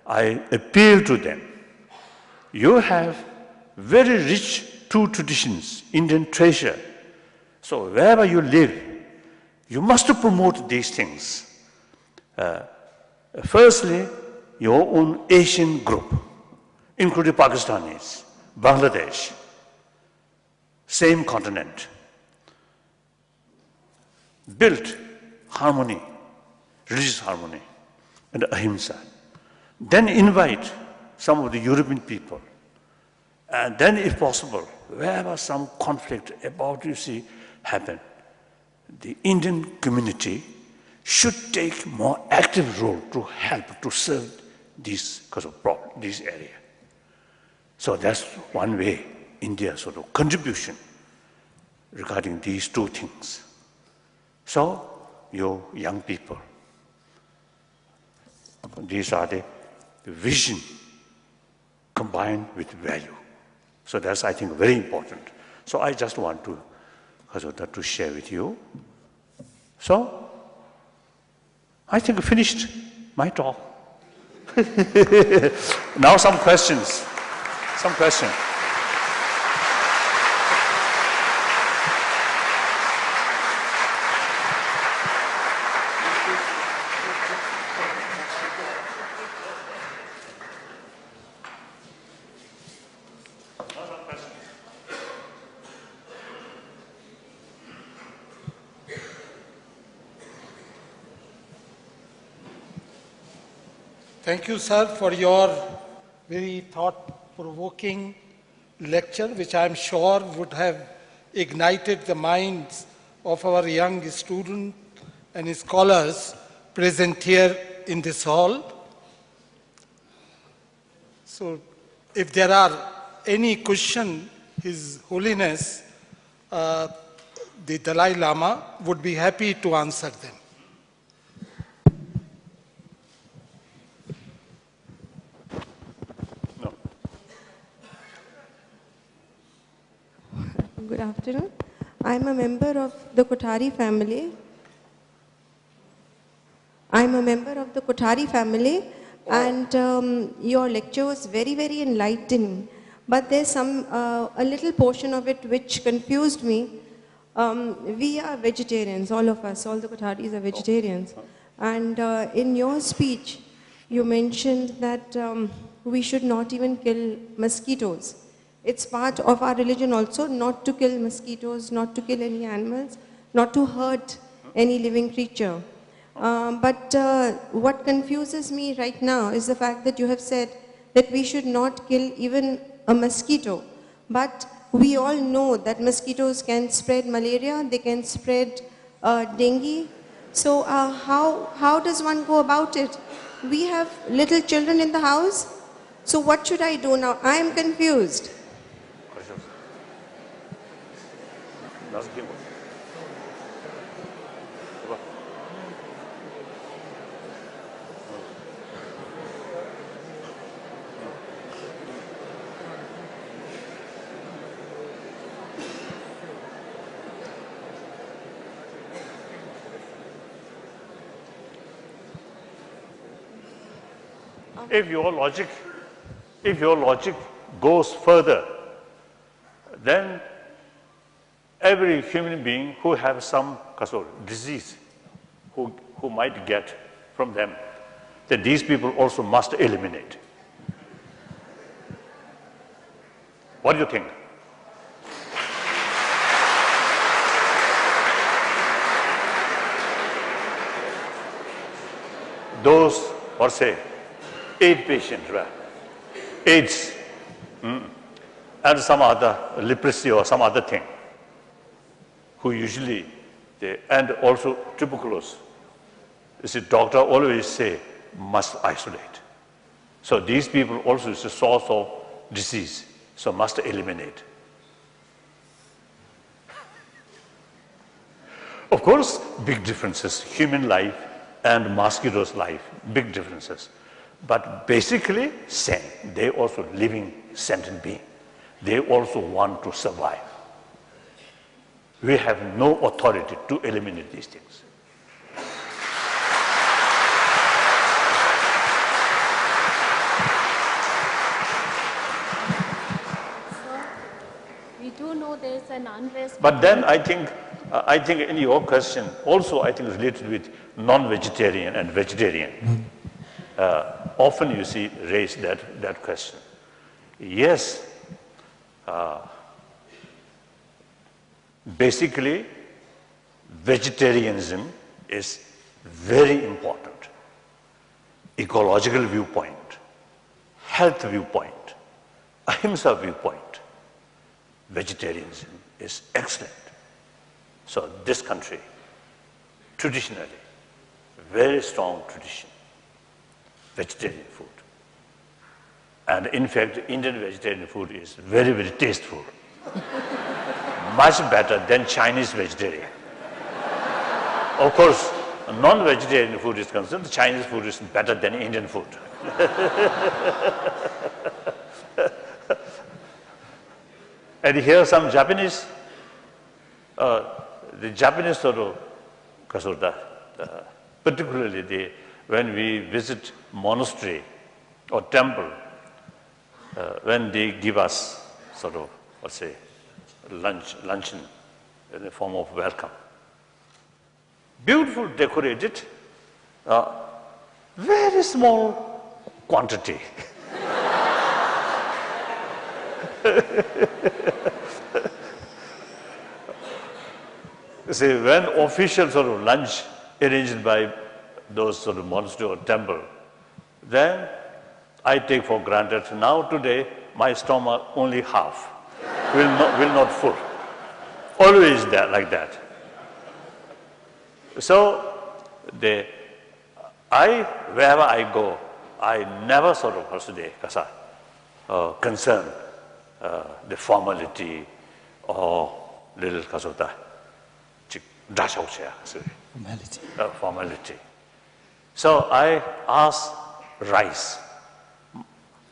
I appealed to them. You have very rich two traditions, Indian treasure. So wherever you live, you must promote these things. Firstly, your own Asian group, including Pakistanis, Bangladesh, same continent, built harmony, religious harmony, and ahimsa. Then invite some of the European people. And then, if possible, wherever some conflict about, happen, the Indian community should take more active role to help to serve this area. So that's one way India's sort of contribution regarding these two things. So, you young people, these are the vision combined with value. So that's, I think, very important. So I just want to share with you. So, I think I finished my talk. Now some questions. Some questions. Thank you, sir, for your very thought-provoking lecture, which I'm sure would have ignited the minds of our young students and scholars present here in this hall. So if there are any question, His Holiness, the Dalai Lama would be happy to answer them. No. Good afternoon. I'm a member of the Kothari family. And your lecture was very, very enlightening. But there's a little portion of it which confused me. We are vegetarians, all of us, all the Kotharis are vegetarians. And in your speech, you mentioned that we should not even kill mosquitoes. It's part of our religion also not to kill mosquitoes, not to kill any animals, not to hurt any living creature. But what confuses me right now is the fact that you have said that we should not kill even a mosquito. But we all know that mosquitoes can spread malaria, they can spread dengue. So how does one go about it? We have little children in the house. So what should I do now? I am confused. If your logic goes further, then every human being who has some disease who might get from them, then these people also must eliminate. What do you think? Those, or say, AIDS patients, right? AIDS, and some other leprosy or some other thing, who usually, and also tuberculosis. You see, doctor always say, must isolate. So these people also is a source of disease, so must eliminate. Of course, big differences, human life and mosquitoes' life, big differences. But basically, same. They also living sentient being. They also want to survive. We have no authority to eliminate these things. Sir, we do know there is an unrest. But then I think in your question, also I think related with non-vegetarian and vegetarian. Often you see raised that question. Yes, basically vegetarianism is very important. Ecological viewpoint, health viewpoint, ahimsa viewpoint, vegetarianism is excellent. So this country, traditionally, very strong tradition, vegetarian food. And in fact, Indian vegetarian food is very, very tasteful. Much better than Chinese vegetarian. Of course, non-vegetarian food is concerned, Chinese food is better than Indian food. And here some Japanese, the Japanese sort of, particularly when we visit monastery or temple, when they give us sort of, let's say, luncheon in the form of welcome. Beautiful decorated, very small quantity. See, when official sort of lunch arranged by those sort of monastery or temple, then I take for granted, now today, my stomach only half, will not full. Always that, like that. So, wherever I go, I never sort of, concern the formality or little kasota formality. So I asked rice,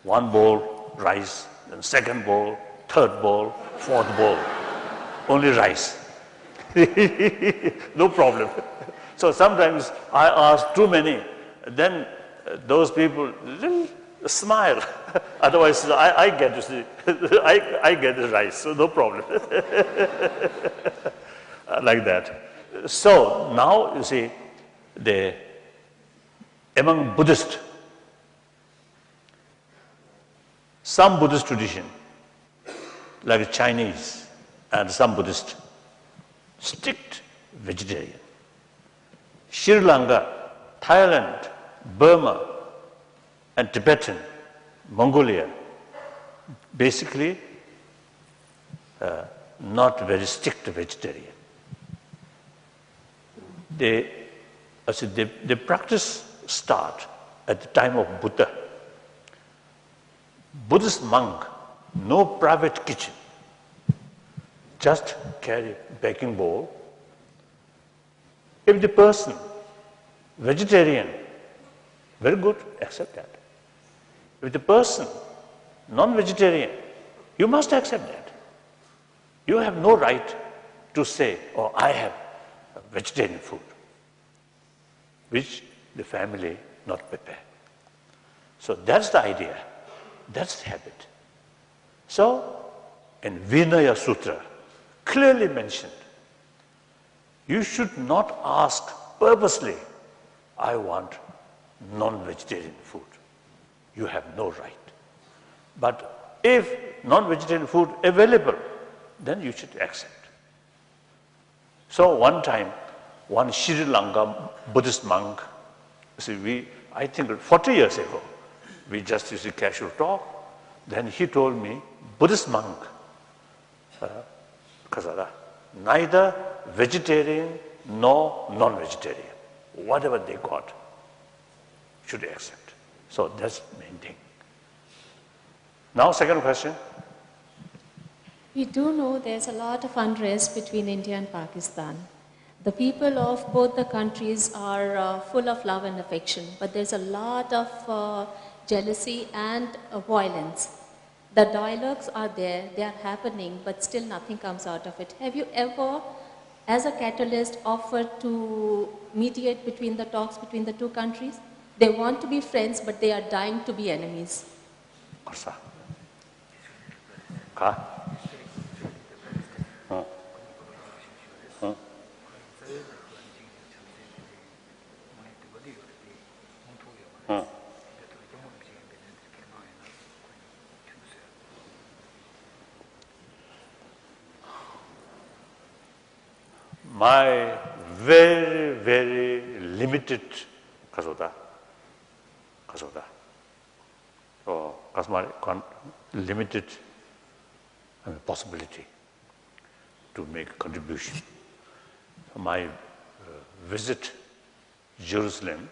one bowl rice, then second bowl, third bowl, fourth bowl, only rice. No problem. So sometimes I ask too many, then those people little smile. Otherwise, I get to see, I get the rice, so no problem. Like that. So now you see, among Buddhists, some Buddhist tradition, like Chinese and some Buddhist, strict vegetarian. Sri Lanka, Thailand, Burma, and Tibetan, Mongolia, basically not very strict vegetarian. The practice start at the time of Buddha. Buddhist monk, no private kitchen, just carry baking bowl. If the person vegetarian, very good, accept that. If the person non-vegetarian, you must accept that. You have no right to say, oh, I have vegetarian food, which the family not prepare. So that's the idea, that's the habit. So in Vinaya Sutra, clearly mentioned, you should not ask purposely, I want non-vegetarian food. You have no right. But if non-vegetarian food available, then you should accept. So one time, one Sri Lanka Buddhist monk, I think 40 years ago, we just used a casual talk, then he told me, Buddhist monk, neither vegetarian nor non-vegetarian. Whatever they got, should accept. So that's the main thing. Now, second question. We do know there's a lot of unrest between India and Pakistan. The people of both the countries are full of love and affection, but there's a lot of jealousy and violence. The dialogues are there, they are happening, but still nothing comes out of it. Have you ever, as a catalyst, offered to mediate between the talks between the two countries? They want to be friends, but they are dying to be enemies. My very, very limited limited possibility to make a contribution. My visit Jerusalem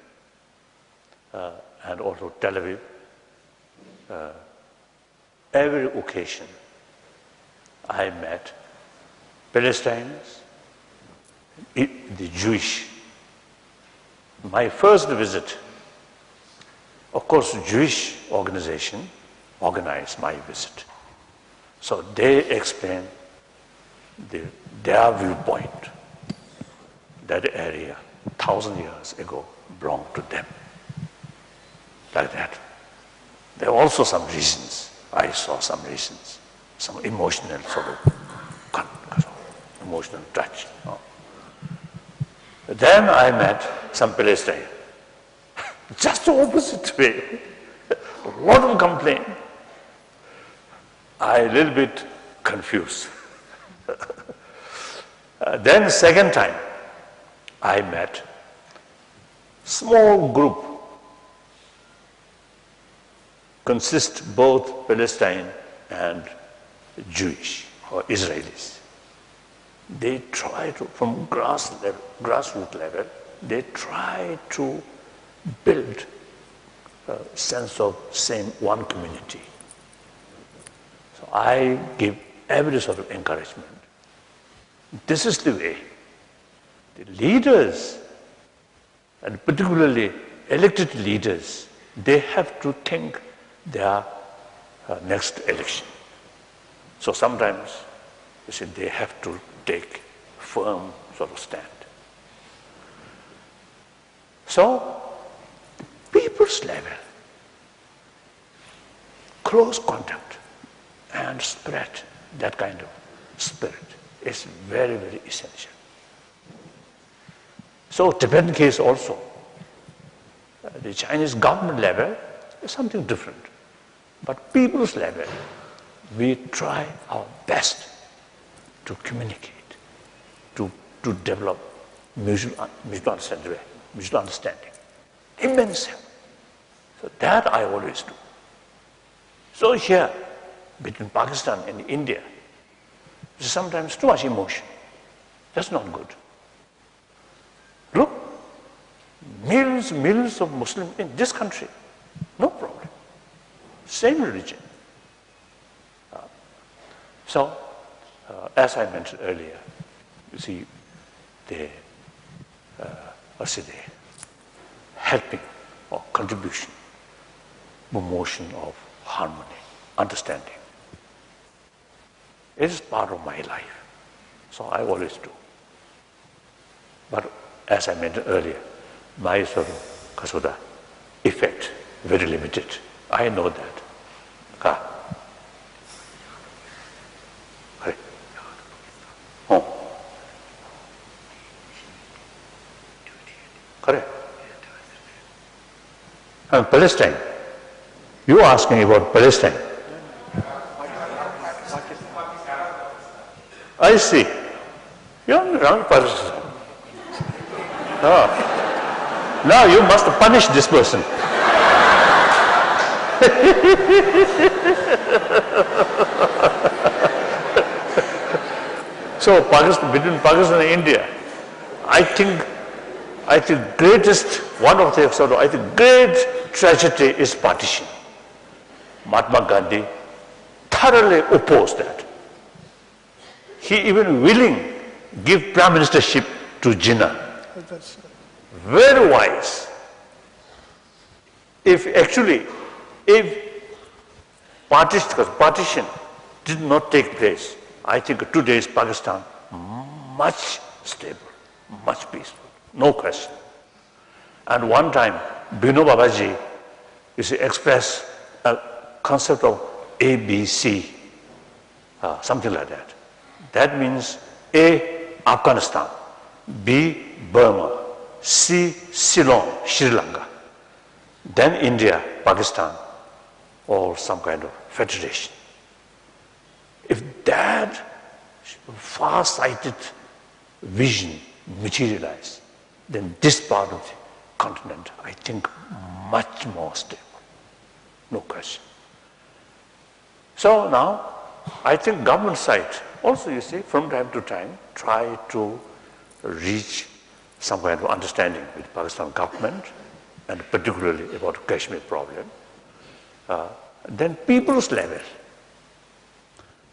and also Tel Aviv, every occasion I met Palestinians, the Jewish. My first visit, of course, Jewish organization organized my visit. So they explain their viewpoint. That area, 1,000 years ago, belonged to them. Like that. There are also some reasons. I saw some reasons, some emotional sort of emotional touch. Then I met some Palestinians. Just the opposite way. A lot of complaint. I a little bit confused. Then second time, I met small group, consist both Palestine and Jewish or Israelis. They try to, from grassroots level, they try to build a sense of same one community. So I give every sort of encouragement. This is the way. The leaders, and particularly elected leaders, they have to think their next election. So sometimes, you see, they have to take firm sort of stand. So, people's level, close contact and spread that kind of spirit is very, very essential. So, Tibetan case also, the Chinese government level is something different. But people's level, we try our best to communicate, to develop mutual understanding. Immense help. So that I always do. So here, between Pakistan and India, there's sometimes too much emotion. That's not good. Look, millions of Muslims in this country, no problem. Same religion. So, as I mentioned earlier, you see, the helping or contribution, promotion of harmony, understanding. It is part of my life. So I always do. But as I mentioned earlier, my sort of kasuda effect very limited. I know that. Correct. And Palestine. You are asking about Palestine. I see. You're on the wrong person. Oh. Now you must punish this person. So Pakistan, between Pakistan and India, I think greatest, one of the sort of, I think great tragedy is partition. Mahatma Gandhi thoroughly opposed that. He even willing give prime ministership to Jinnah. Very wise. If partition did not take place, I think today's Pakistan much stable, much peaceful, no question. And one time, Bino Babaji expressed a concept of ABC, something like that. That means A, Afghanistan, B, Burma, C, Ceylon, Sri Lanka, then India, Pakistan, or some kind of federation. If that far-sighted vision materializes, then this part of the continent, I think, much more stable. No question. So now, I think government side also, you see, from time to time, try to reach some kind of understanding with Pakistan government, and particularly about Kashmir problem. Then people's level.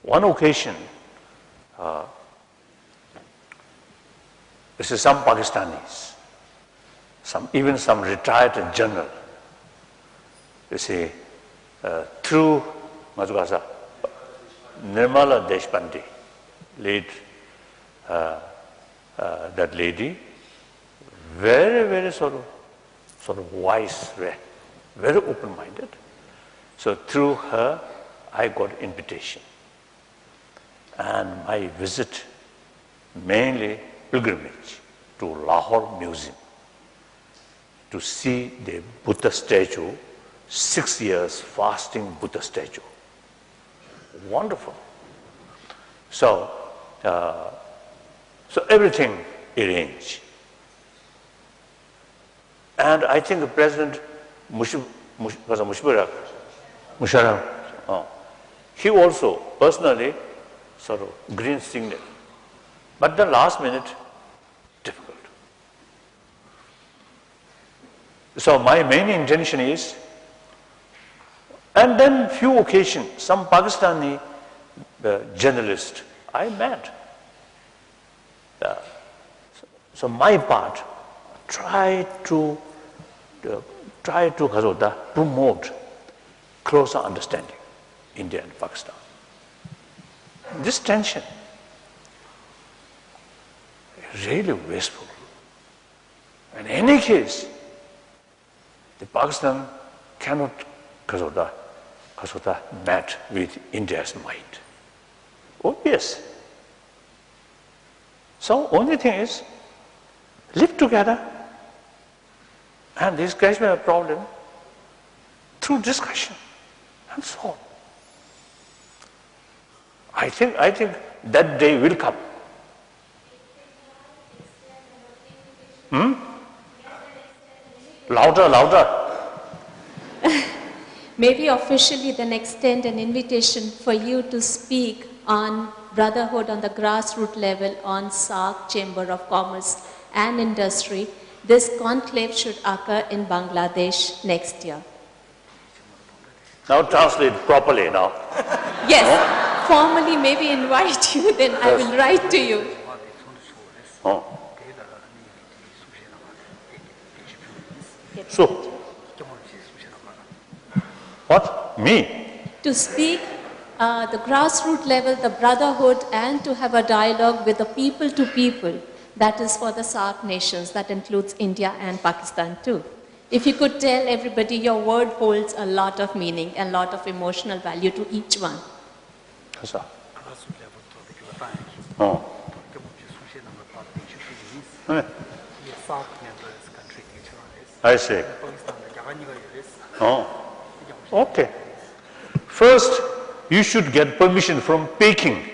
One occasion, this is some Pakistanis, even some retired general, you see, through Nirmala Deshpande, late that lady, very sort of wise, very open-minded. So through her, I got invitation. And my visit, mainly pilgrimage to Lahore Museum to see the Buddha statue, 6 years fasting Buddha statue. Wonderful. So everything arranged. And I think the President Musharraf, he also personally sort of green signal. But the last minute, difficult. So my main intention is, and then few occasions, some Pakistani journalists I met. So my part, try to promote closer understanding India and Pakistan. This tension is really wasteful. In any case, the Pakistan cannot match with India's might. Obvious. So only thing is, live together and this Kashmir problem through discussion and so on. I think that day will come. Louder. Maybe officially then extend an invitation for you to speak on brotherhood on the grassroots level on SAARC Chamber of Commerce and Industry. This conclave should occur in Bangladesh next year. Now translate properly now. Yes, formally maybe invite you, then I will write to you. Oh. So, what? Me? To speak the grassroots level, the brotherhood, and to have a dialogue with the people to people. That is for the SAARC nations. That includes India and Pakistan too. If you could tell everybody your word holds a lot of meaning and a lot of emotional value to each one. Oh. I see. Oh. Okay. First, you should get permission from Peking.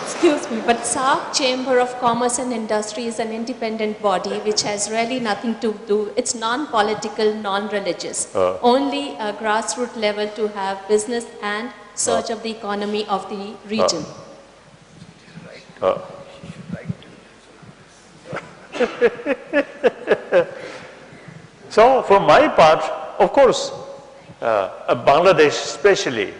Excuse me, but SAARC Chamber of Commerce and Industry is an independent body which has really nothing to do, it's non-political, non-religious. Only a grassroots level to have business and surge of the economy of the region. So, for my part, of course, Bangladesh especially,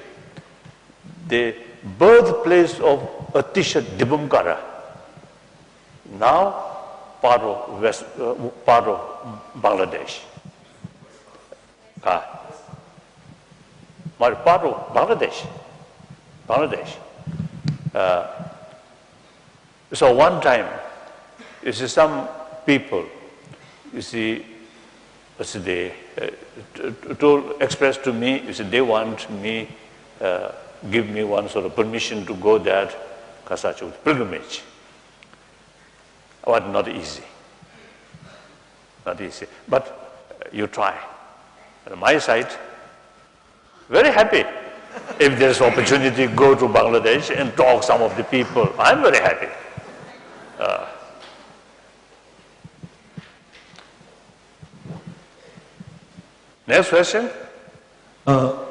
the birthplace of Atisha Dibumkara, now part of Bangladesh. Part of Bangladesh. So one time, you see some people, you see, they expressed to me, you see, they want me, give me one sort of permission to go there, Kasachut pilgrimage. But not easy. Not easy. But you try. On my side, very happy. If there's opportunity, go to Bangladesh and talk some of the people. I'm very happy. Next question.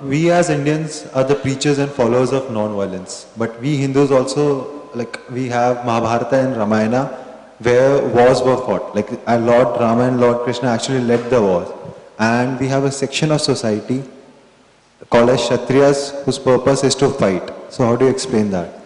We as Indians are the preachers and followers of non-violence, but we Hindus also, like, we have Mahabharata and Ramayana where wars were fought. Like, our Lord Rama and Lord Krishna actually led the wars. And we have a section of society called as Kshatriyas whose purpose is to fight. So how do you explain that?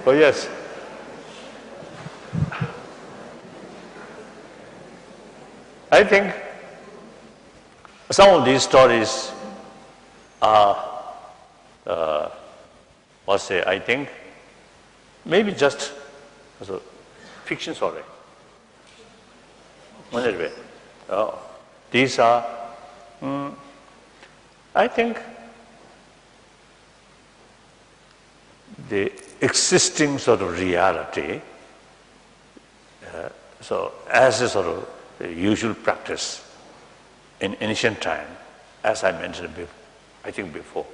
Oh yes. I think some of these stories are, I think, maybe just fiction story. These are, I think, the existing sort of reality, so as a sort of usual practice in ancient time, as I mentioned before,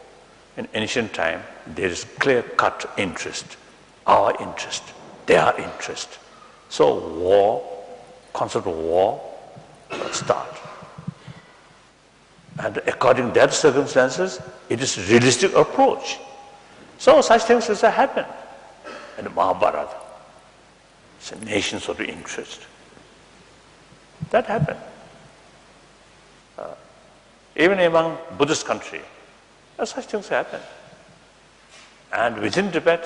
in ancient time, there is clear-cut interest, our interest, their interest. So war, concept of war, start. And according to that circumstances, it is realistic approach. So such things also happen. And Mahabharata, it's a nation sort of interest. That happened. Even among Buddhist country, such things happen. And within Tibet,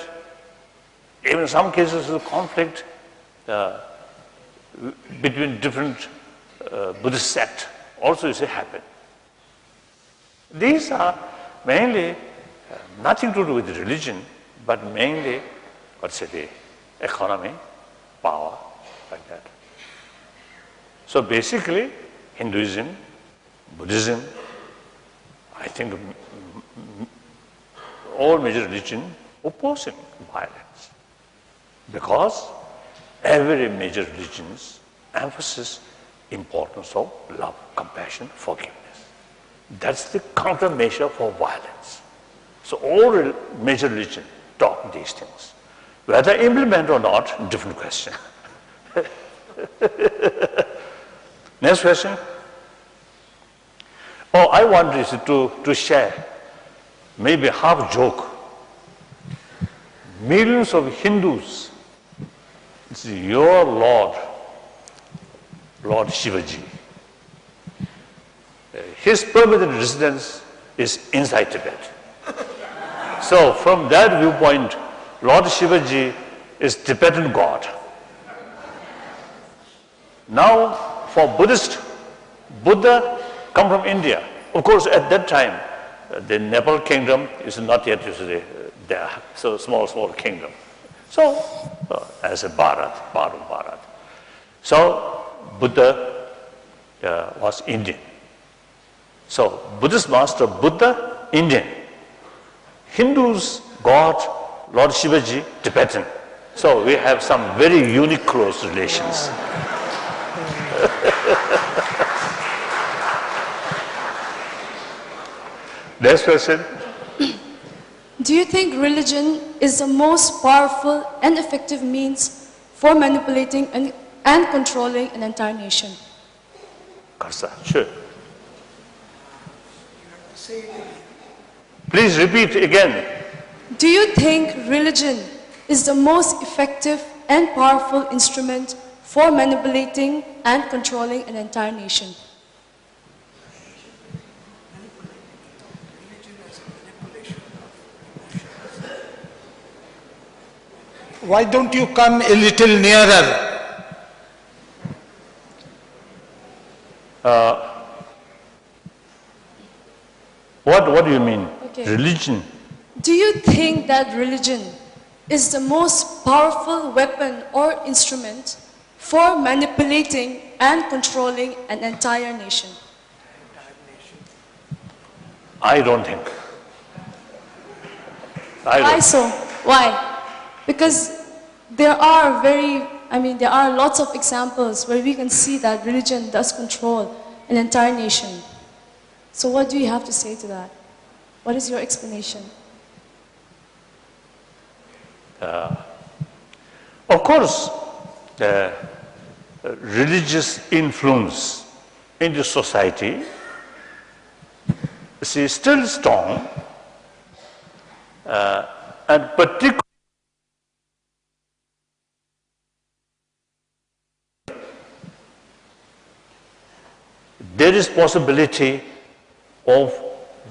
even in some cases of conflict between different Buddhist sects also is happen. These are mainly nothing to do with religion, but mainly, the economy, power, like that. So basically, Hinduism, Buddhism, I think all major religions opposing violence, because every major religion's emphasis importance of love, compassion, forgiveness. That's the countermeasure for violence. So all major religions talk these things. Whether implement or not, different question. Next question. Oh, I want this to share, maybe half joke. Millions of Hindus, it's your Lord Shivaji. His permanent residence is inside Tibet. So from that viewpoint, Lord Shivaji is Tibetan God. Now for Buddhist, Buddha come from India. Of course, at that time, the Nepal kingdom is not yet there, so small kingdom. So as a Bharat, part of Bharat. So Buddha was Indian. So Buddhist master Buddha, Indian. Hindus, God, Lord Shivaji, Tibetan. So we have some very unique close relations. Next question. Do you think religion is the most powerful and effective means for manipulating and controlling an entire nation? Karsa, sure. Please repeat again. Do you think religion is the most effective and powerful instrument for manipulating and controlling an entire nation? Why don't you come a little nearer? What do you mean? Okay. Religion? Do you think that religion is the most powerful weapon or instrument for manipulating and controlling an entire nation? I don't think. Why so? Why? Because there are lots of examples where we can see that religion does control an entire nation. So what do you have to say to that? What is your explanation? Of course, the religious influence in the society is still strong, and particularly there is possibility of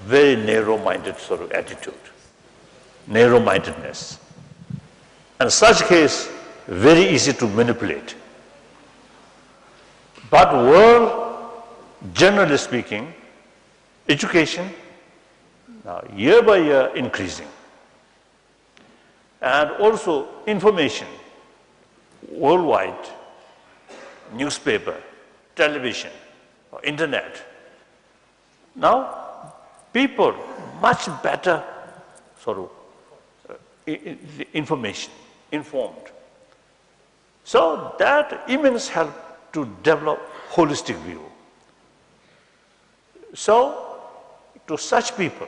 very narrow-minded sort of attitude, narrow-mindedness. And such case, very easy to manipulate. But world, generally speaking, education, now year by year increasing. And also information, worldwide, newspaper, television, internet. Now, people much better sort of information, informed. So that immense help to develop holistic view. So to such people,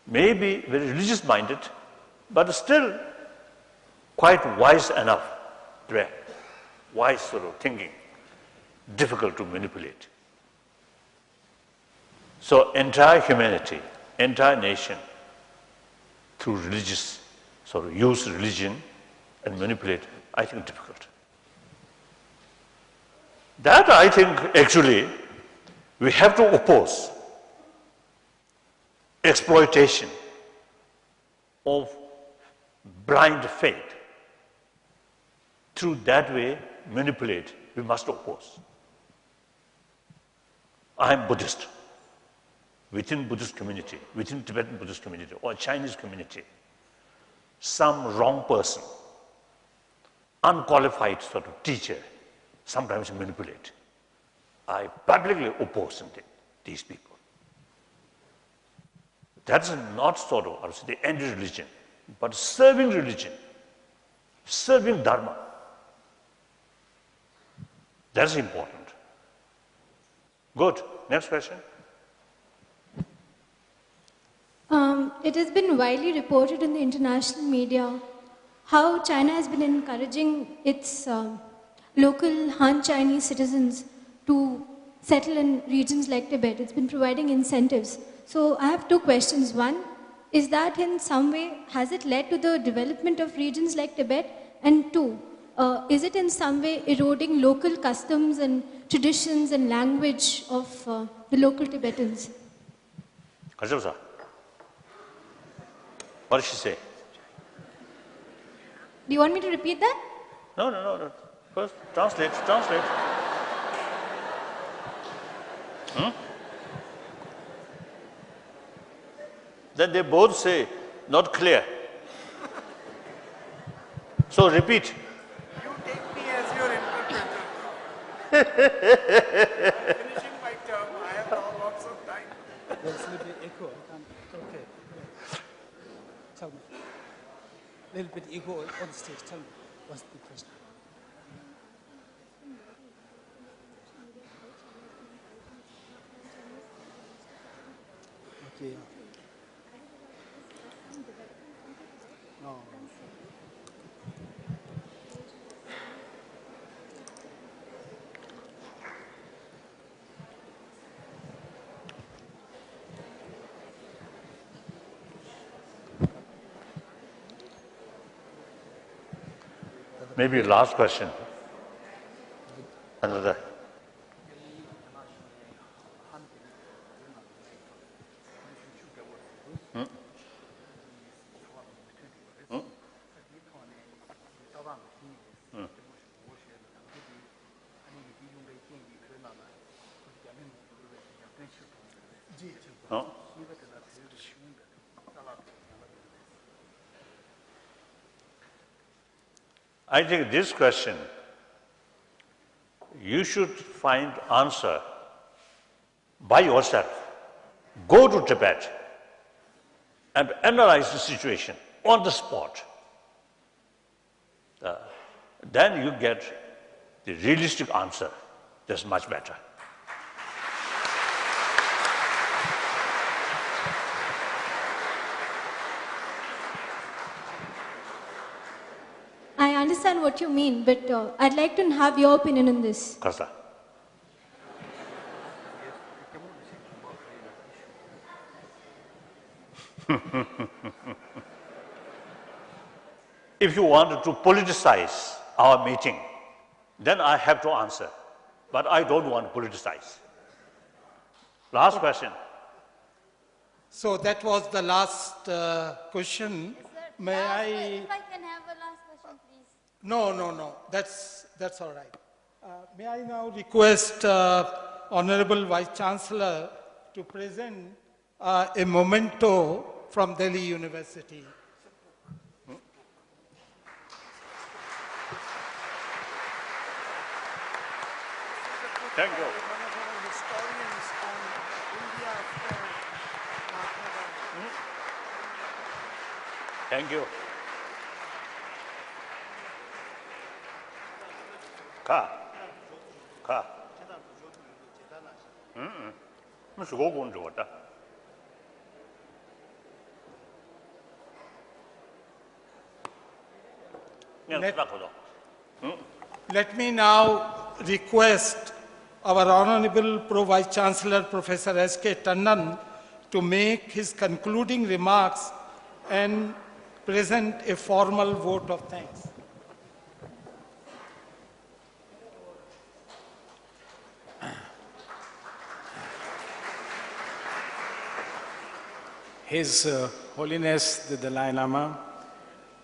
maybe very religious minded, but still quite wise enough, wise sort of thinking, difficult to manipulate. So entire humanity, entire nation, through religious, sort of use religion and manipulate, I think difficult. That I think actually we have to oppose exploitation of blind faith. Through that way, manipulate, we must oppose. I am Buddhist. Within Buddhist community, within Tibetan Buddhist community or Chinese community, some wrong person, unqualified sort of teacher, sometimes manipulate. I publicly oppose these people. That's not sort of, I would say, the anti-religion, but serving religion, serving Dharma. That's important. Good. Next question. It has been widely reported in the international media how China has been encouraging its local Han Chinese citizens to settle in regions like Tibet. It's been providing incentives. So I have two questions. One, is that in some way, has it led to the development of regions like Tibet? And two, is it in some way eroding local customs and traditions and language of the local Tibetans? Kajausa, what did she say? Do you want me to repeat that? No. First, translate. Then they both say, not clear. So repeat. You take me as your interpreter. I'm finishing my term. I have now lots of time. There's a little bit echo. Okay. Tell me. A little bit echo on the stage. Tell me. What's the question? Okay. No. Maybe last question. Another. I think this question, you should find answer by yourself. Go to Tibet and analyze the situation on the spot. Then you get the realistic answer. That's much better. I understand what you mean, but I'd like to have your opinion on this. Kasa. If you wanted to politicize our meeting, then I have to answer. But I don't want to politicize. Last question. So that was the last question. May I? If I can have a last question, please. No. That's all right. May I now request Honorable Vice Chancellor to present a memento from Delhi University. Thank you. One of our historians on India after Mahatma Gandhi. Thank you. Ka. 那是我工作的。Let me now request our Honorable Pro Vice Chancellor, Professor S.K. Tandon, to make his concluding remarks and present a formal vote of thanks. His Holiness the Dalai Lama,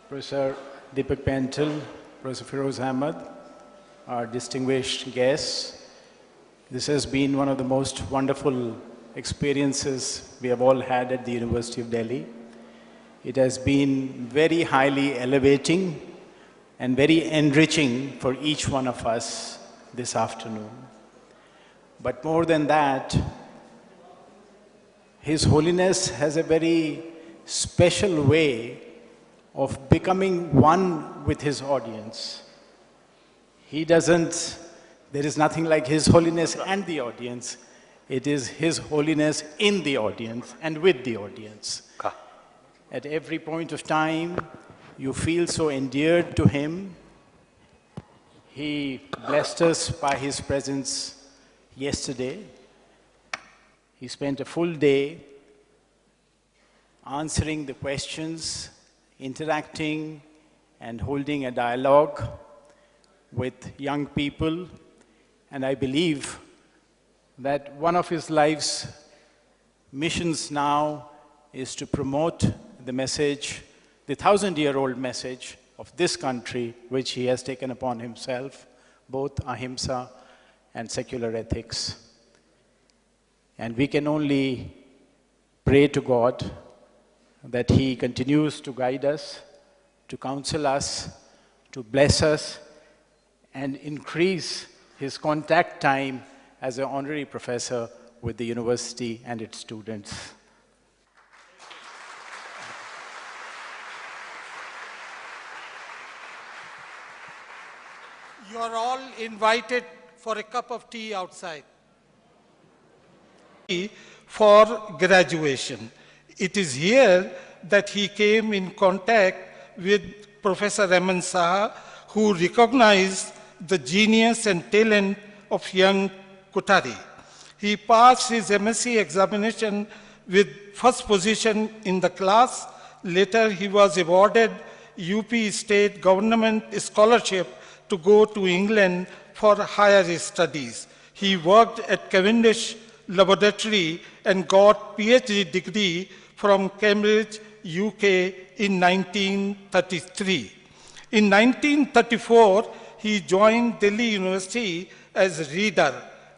Professor Deepak Pental, Professor Feroz Ahmed, our distinguished guests. This has been one of the most wonderful experiences we have all had at the University of Delhi. It has been very highly elevating and very enriching for each one of us this afternoon. But more than that, His Holiness has a very special way of becoming one with his audience. There is nothing like His Holiness and the audience. It is His Holiness in the audience and with the audience. At every point of time, you feel so endeared to Him. He blessed us by His presence yesterday. He spent a full day answering the questions, interacting and holding a dialogue with young people. And I believe that one of his life's missions now is to promote the message, the 1,000-year-old message of this country, which he has taken upon himself, both ahimsa and secular ethics. And we can only pray to God that He continues to guide us, to counsel us, to bless us, and increase his contact time as an honorary professor with the university and its students. You are all invited for a cup of tea outside. For graduation. It is here that he came in contact with Professor Raman Saha, who recognized the genius and talent of young Kothari. He passed his MSc examination with first position in the class. Later, he was awarded UP State Government Scholarship to go to England for higher studies. He worked at Cavendish Laboratory and got PhD degree from Cambridge, UK in 1933. In 1934, he joined Delhi University as reader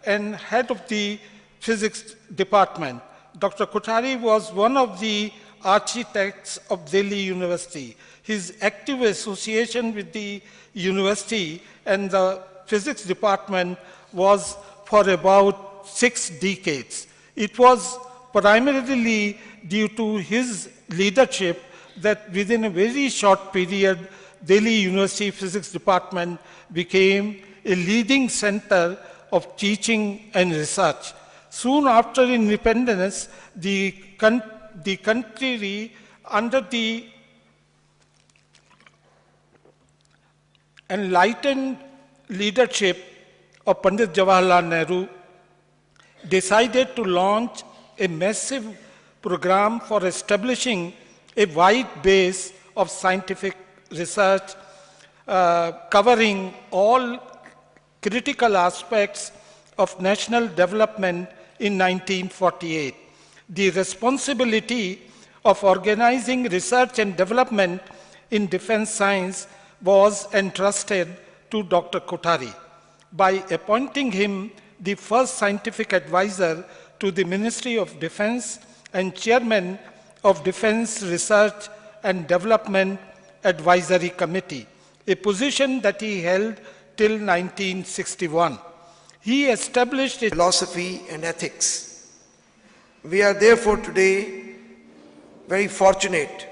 and head of the physics department. Dr. Kothari was one of the architects of Delhi University. His active association with the university and the physics department was for about 6 decades. It was primarily due to his leadership that within a very short period, Delhi University Physics Department became a leading center of teaching and research. Soon after independence, the country under the enlightened leadership of Pandit Jawaharlal Nehru decided to launch a massive program for establishing a wide base of scientific research covering all critical aspects of national development in 1948. The responsibility of organizing research and development in defense science was entrusted to Dr. Kothari by appointing him the first scientific advisor to the Ministry of Defense and chairman of Defense Research and Development Advisory Committee, a position that he held till 1961. He established a philosophy and ethics. We are therefore today very fortunate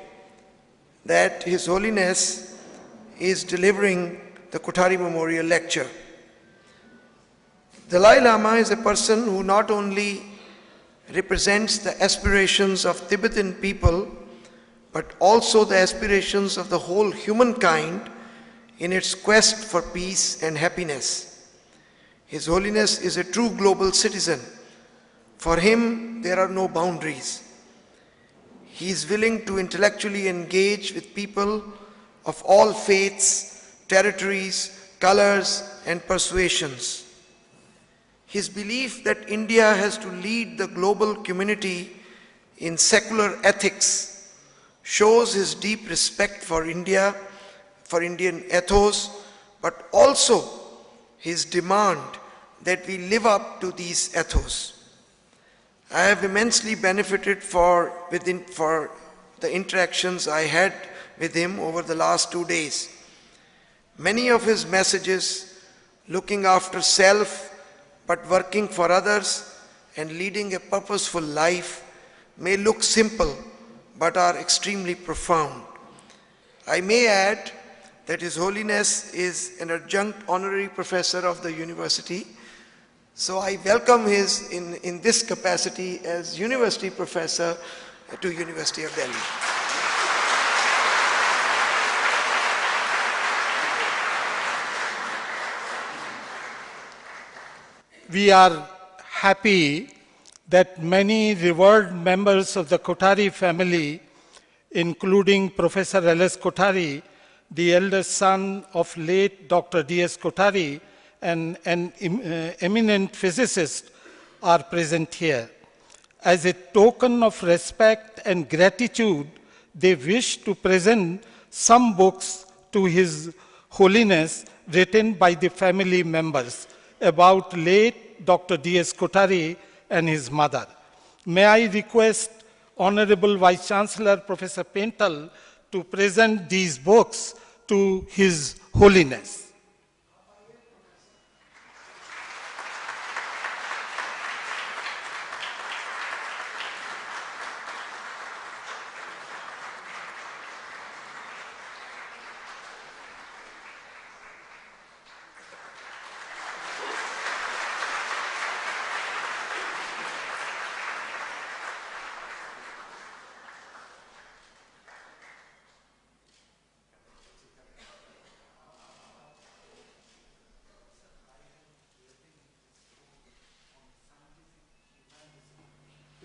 that His Holiness is delivering the Kothari Memorial Lecture. Dalai Lama is a person who not only represents the aspirations of Tibetan people, but also the aspirations of the whole humankind in its quest for peace and happiness. His Holiness is a true global citizen. For him, there are no boundaries. He is willing to intellectually engage with people of all faiths, territories, colors, and persuasions. His belief that India has to lead the global community in secular ethics shows his deep respect for India, for Indian ethos, but also his demand that we live up to these ethos. I have immensely benefited for the interactions I had with him over the last 2 days. Many of his messages, looking after self, but working for others and leading a purposeful life, may look simple, but are extremely profound. I may add that His Holiness is an adjunct honorary professor of the university, so I welcome his in this capacity as university professor to University of Delhi. We are happy that many revered members of the Kothari family, including Professor L.S. Kothari, the eldest son of late Dr. D.S. Kothari, and an eminent physicist, are present here. As a token of respect and gratitude, they wish to present some books to His Holiness written by the family members about late Dr. D.S. Kothari and his mother. May I request Honorable Vice Chancellor Professor Pental to present these books to His Holiness.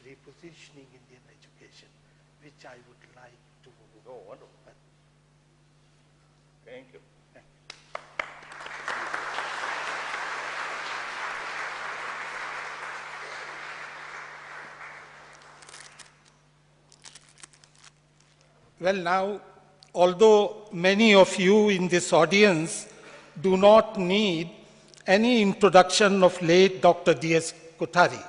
Repositioning Indian education, which I would like to go on. Thank you. Well, now, although many of you in this audience do not need any introduction of late Dr. D.S. Kothari,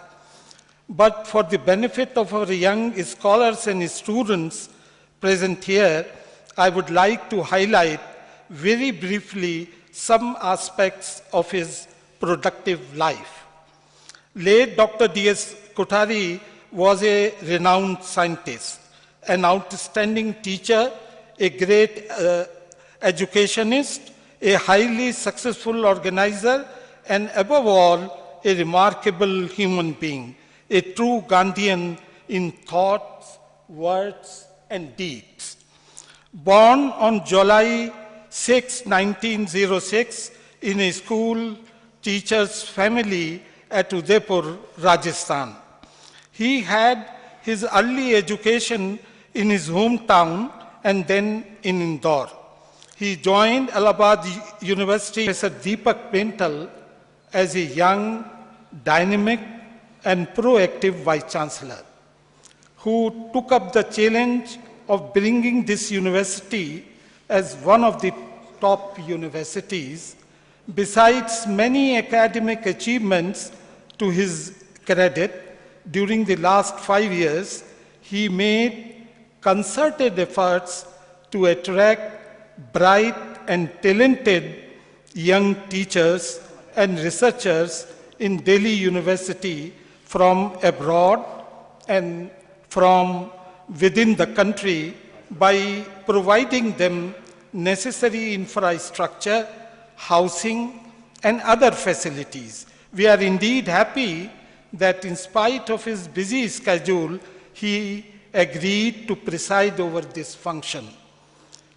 but for the benefit of our young scholars and students present here, I would like to highlight very briefly some aspects of his productive life. Late Dr. D.S. Kothari was a renowned scientist, an outstanding teacher, a great educationist, a highly successful organizer, and above all, a remarkable human being, a true Gandhian in thoughts, words, and deeds. Born on July 6, 1906, in a school teacher's family at Udaipur, Rajasthan. He had his early education in his hometown and then in Indore. He joined Allahabad University Professor Deepak Pental as a young, dynamic, and proactive Vice Chancellor, who took up the challenge of bringing this university as one of the top universities. Besides many academic achievements to his credit, during the last 5 years, he made concerted efforts to attract bright and talented young teachers and researchers in Delhi University from abroad and from within the country by providing them necessary infrastructure, housing, and other facilities. We are indeed happy that in spite of his busy schedule, he agreed to preside over this function.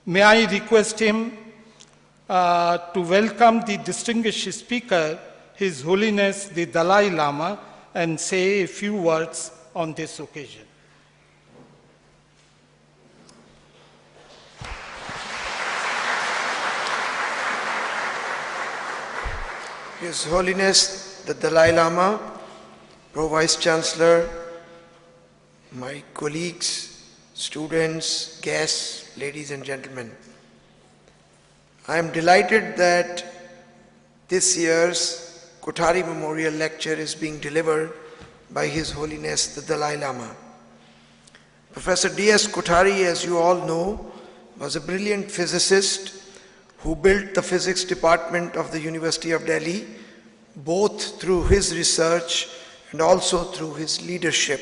May I request him to welcome the distinguished speaker, His Holiness the Dalai Lama, and say a few words on this occasion. His Holiness the Dalai Lama, Pro Vice Chancellor, my colleagues, students, guests, ladies and gentlemen. I am delighted that this year's Kothari Memorial Lecture is being delivered by His Holiness the Dalai Lama. Professor D.S. Kothari, as you all know, was a brilliant physicist who built the physics department of the University of Delhi, both through his research and also through his leadership.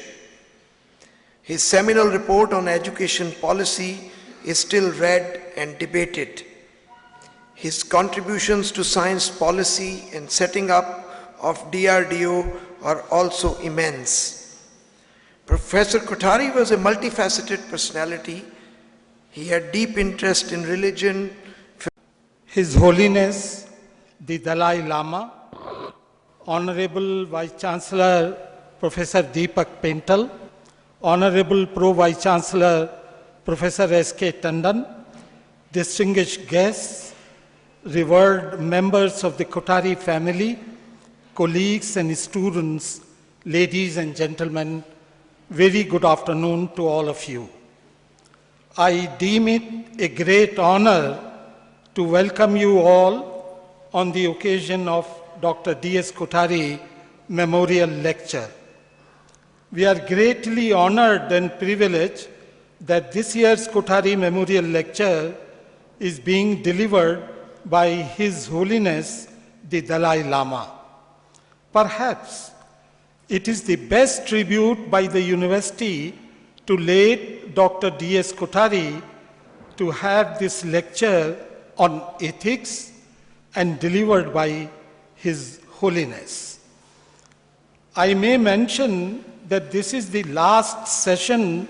His seminal report on education policy is still read and debated. His contributions to science policy and setting up of DRDO are also immense. Professor Kothari was a multifaceted personality. He had deep interest in religion. His Holiness the Dalai Lama, Honorable Vice Chancellor Professor Deepak Pental, Honorable Pro Vice Chancellor Professor S.K. Tandon, distinguished guests, revered members of the Kothari family, colleagues and students, ladies and gentlemen, very good afternoon to all of you. I deem it a great honor to welcome you all on the occasion of Dr. D.S. Kothari Memorial Lecture. We are greatly honored and privileged that this year's Kothari Memorial Lecture is being delivered by His Holiness the Dalai Lama. Perhaps it is the best tribute by the university to late Dr. D.S. Kothari to have this lecture on ethics and delivered by His Holiness. I may mention that this is the last session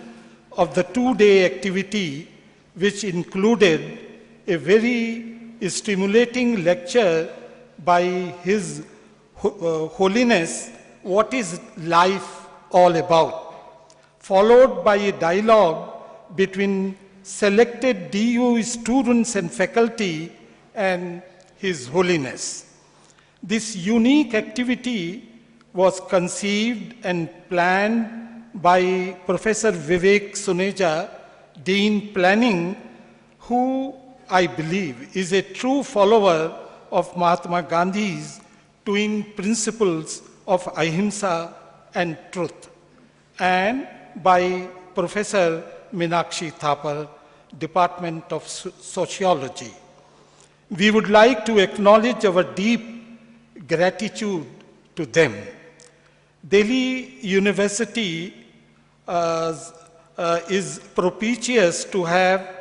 of the two-day activity, which included a very stimulating lecture by His Holiness, What is Life All About, followed by a dialogue between selected DU students and faculty and His Holiness. This unique activity was conceived and planned by Professor Vivek Suneja, Dean Planning, who I believe is a true follower of Mahatma Gandhi's twin principles of ahimsa and truth, and by Professor Meenakshi Thapar, Department of Sociology. We would like to acknowledge our deep gratitude to them. Delhi University is propitious to have